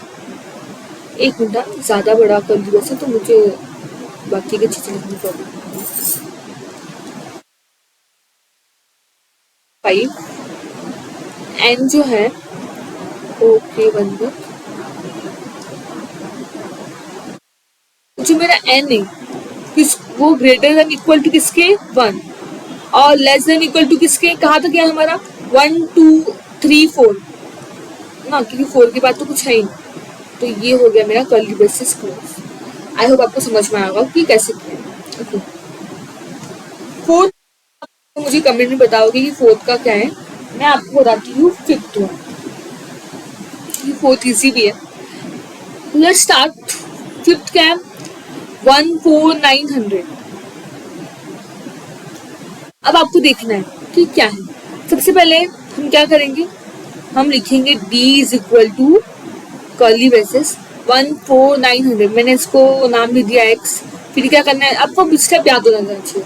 एक मिनट, ज्यादा बड़ा कर दिया वैसे तो मुझे बाकी की चीजें लिखनी पड़ेगी। 5 n जो है, ओके बंदे, जो मेरा n है किस, वो ग्रेटर देन इक्वल टू किसके, 1, और लेस देन इक्वल टू किसके, कहाँ तक है हमारा, 1 2 3 4 ना, क्योंकि 4 के बाद तो कुछ है ही नहीं। तो ये हो गया मेरा कर्ली ब्रेसेस क्लोज। आई होप आपको समझ में आएगा कि कैसे किया। ओके, फोर्थ मुझे कमेंट में बताओगे कि फोर्थ का क्या है। मैं आपको बताती हूँ फिफ्थ वन, फोर्थ इजी भी है। Let's start. फिफ्थ क्या है, 14900। अब आपको देखना है कि क्या है। सबसे पहले हम क्या करेंगे, हम लिखेंगे d is equal to curly braces 14900। मैंने इसको नाम भी दिया x। फिर क्या करना है, आपको स्टेप याद होना चाहिए।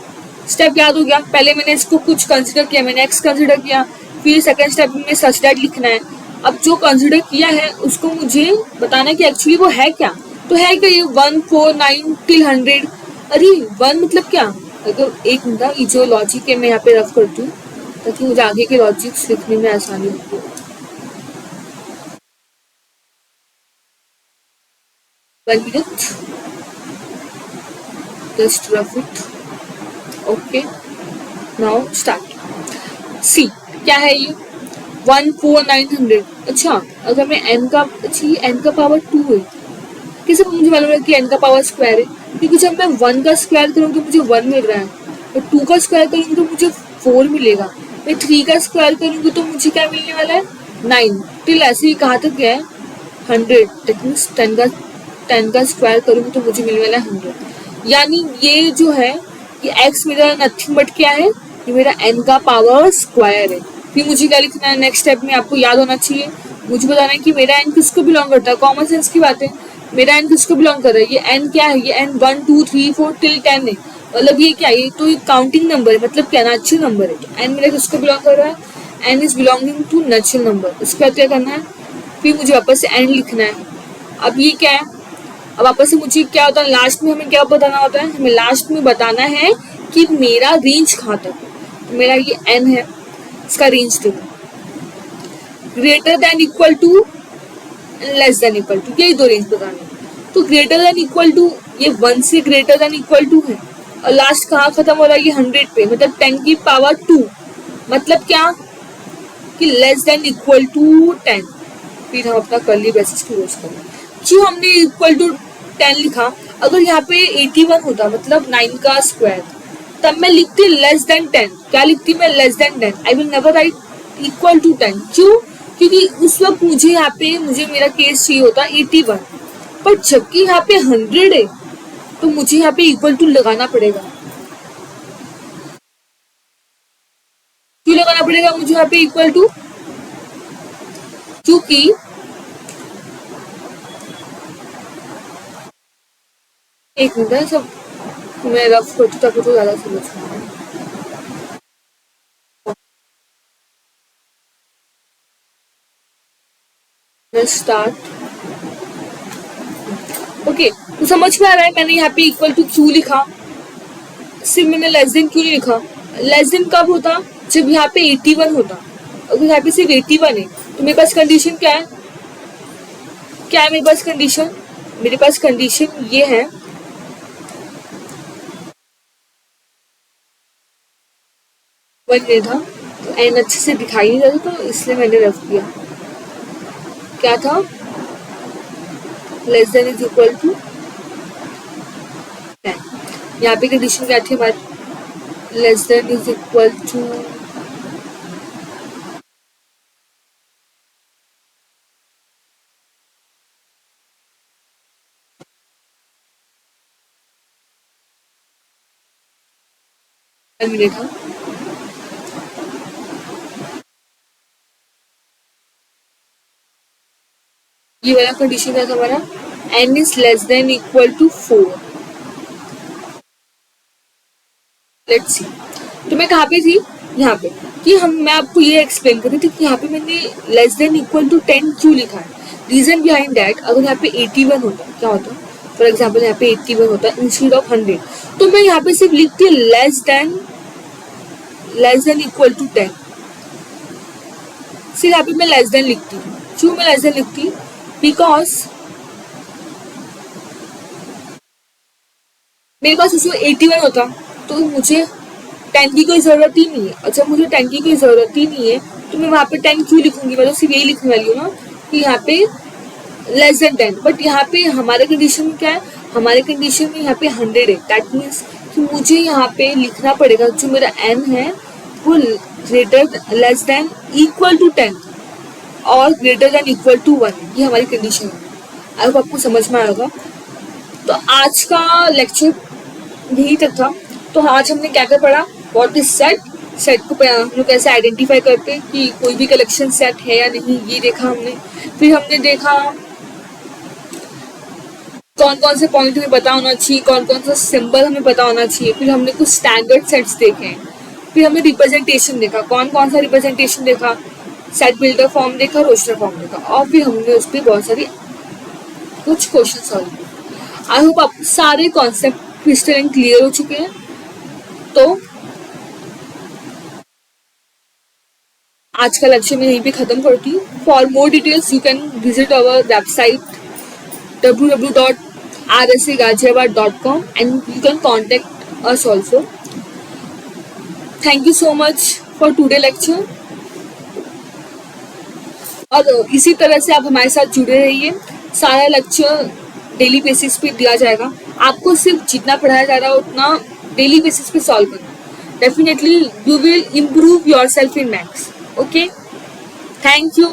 स्टेप याद हो गया, पहले मैंने इसको कुछ कंसिडर किया, मैंने x कंसिडर किया। फिर सेकंड स्टेप में सच दैट लिखना है। अब जो कंसिडर किया है उसको मुझे बताना है कि एक्चुअली वो है क्या। तो है क्या ये 149 till 100। अरे 1 मतलब क्या, अगर एक मिनट, ये जो लॉजिक है मैं यहाँ पे रफ करती हूँ ताकि मुझे आगे के लॉजिक्स लिखने में आसानी होती है। 1 minute, just rough it. Okay, now start. सी क्या है ये 14900। अच्छा, अगर मैं n का, अच्छा ये n का पावर 2 है, कैसे मुझे मालूम है कि n का पावर स्क्वायर है, क्योंकि जब मैं 1 का स्क्वायर करूँगी तो मुझे 1 मिल रहा है, और 2 का स्क्वायर करूँगी तो मुझे 4 मिलेगा, मैं 3 का स्क्वायर करूँगी तो मुझे क्या मिलने वाला है, 9। टिल ऐसे ही कहाँ तक गया है, 100। दैट मीन्स 10 का स्क्वायर करूँगी तो मुझे मिलने वाला है 100। यानी ये जो है ये x मेरा नथिंग बट क्या है, ये मेरा n का पावर स्क्वायर है। फिर मुझे क्या लिखना है, नेक्स्ट स्टेप में आपको याद होना चाहिए, मुझे बताना है कि मेरा n किसको बिलोंग करता है। कॉमन सेंस की बात है, मेरा एन किसको बिलोंग कर रहा है, ये एन क्या है, ये एन 1 2 3 4 टिल 10 है, मतलब ये क्या है, ये तो काउंटिंग नंबर है, मतलब क्या नेचुरल नंबर है। तो एन मेरा किसको बिलोंग कर रहा है, N is belonging to natural number. उसके बाद क्या करना है, फिर मुझे वापस से एन लिखना है। अब ये क्या है, अब वापस से मुझे क्या होता है, लास्ट में हमें क्या बताना होता है, हमें लास्ट में बताना है कि मेरा रेंज कहाँ तक है। तो मेरा ये एन है, इसका रेंज देखो, greater than equal to less than equal to, यही दो रेंज बताने। तो ग्रेटर देन इक्वल टू, ये 1 से ग्रेटर देन इक्वल टू है, और लास्ट कहाँ खत्म हो रहा है, ये 100 पे, मतलब 10 की पावर 2, मतलब क्या कि लेस देन इक्वल टू 10। फिर हम अपना कर्ली ब्रेसेस क्लोज करें। क्यों हमने इक्वल टू 10 लिखा, अगर यहाँ पे 81 होता मतलब 9 का स्क्वायर, तब मैं लिखती लेस देन 10। क्या लिखती मैं, less than 10। I will never write equal to 10। क्यों, क्योंकि उस वक्त मुझे यहाँ पे मेरा केस चाहिए होता 81, पर जबकि यहाँ पे 100 है, तो मुझे यहाँ पे इक्वल टू लगाना पड़ेगा। क्यों लगाना पड़ेगा मुझे यहाँ पे इक्वल टू, क्योंकि एक मिनट है, सब मैं रफ करती ताकि तो ज्यादा समझ में स्टार्ट। ओके, तो समझ में आ रहा है, मैंने यहाँ पे इक्वल टू क्यों लिखा, सिर्फ मैंने लेस देन क्यों नहीं लिखा। लेस देन कब होता, जब यहाँ पे 81 होता। अगर यहाँ पे सिर्फ 81 है, तो मेरे पास कंडीशन क्या है, क्या है मेरे पास कंडीशन, मेरे पास कंडीशन ये है, वन नहीं था तो एन अच्छे से दिखाई नहीं देता, तो इसलिए मैंने रख दिया। क्या था, less than is equal to 10। यहाँ पे कंडीशन क्या थी हमारी, less than is equal to minute था। ये वाला कंडीशन क्या था हमारा, N is less than equal to 4। Let's see, तो मैं कहाँ पे थी, यहाँ पे, कि मैं आपको ये एक्सप्लेन कर रही थी कि यहाँ पे मैंने लेस देन इक्वल टू 10 क्यों लिखा है। रीजन बिहाइंड दैट, अगर यहाँ पे 81 होता क्या होता, फॉर एग्जाम्पल यहाँ पे 81 होता इंस्टेड ऑफ 100, तो मैं यहाँ पे सिर्फ लिखती लेस देन इक्वल टू 10। सिर्फ यहाँ पे मैं लेस देन लिखती हूँ। क्यों मैं लेस देन लिखती, बिकॉज मेरे पास उसमें 81 होता तो मुझे 10 की कोई जरूरत ही नहीं है। अच्छा, मुझे 10 की कोई जरूरत ही नहीं है, तो मैं वहाँ पे 10 क्यों लिखूंगी, मैं तो सिर्फ यही लिखने वाली हूँ ना कि यहाँ पे लेस देन 10। बट यहाँ पे हमारे कंडीशन में क्या है, हमारे कंडीशन में यहाँ पे 100 है। दैट मीन्स कि मुझे यहाँ पे लिखना पड़ेगा जो मेरा n है वो greater less than equal to 10 और ग्रेटर देन इक्वल टू 1। ये हमारी कंडीशन है। आई होप आपको समझ में आएगा। तो आज का लेक्चर यही तक था। तो आज हमने क्या क्या पढ़ा, व्हाट इज सेट, सेट को हम लोग कैसे आइडेंटिफाई करते हैं कि कोई भी कलेक्शन सेट है या नहीं, ये देखा हमने। फिर हमने देखा कौन कौन से पॉइंट हमें पता होना चाहिए, कौन कौन सा सिंबल हमें पता होना चाहिए। फिर हमने कुछ स्टैंडर्ड सेट्स देखे। फिर हमने रिप्रेजेंटेशन देखा, कौन कौन सा रिप्रेजेंटेशन देखा, सेट बिल्डर फॉर्म देखा, रोस्टर फॉर्म देखा, और फिर हमने उस पर बहुत सारी कुछ क्वेश्चन सॉल्व किए। आई होप आप सारे कॉन्सेप्ट क्रिस्टल एंड क्लियर हो चुके हैं। तो आज का लेक्चर मैं यहीं पे खत्म करती हूँ। For more details you can visit our website www.rsaghaziabad.com and you can contact us also. Thank you so much for today lecture. और इसी तरह से आप हमारे साथ जुड़े रहिए। सारा लेक्चर डेली बेसिस पे दिया जाएगा। आपको सिर्फ जितना पढ़ाया जा रहा है उतना डेली बेसिस पे सॉल्व करना। Definitely you will improve your self in maths. Okay, thank you.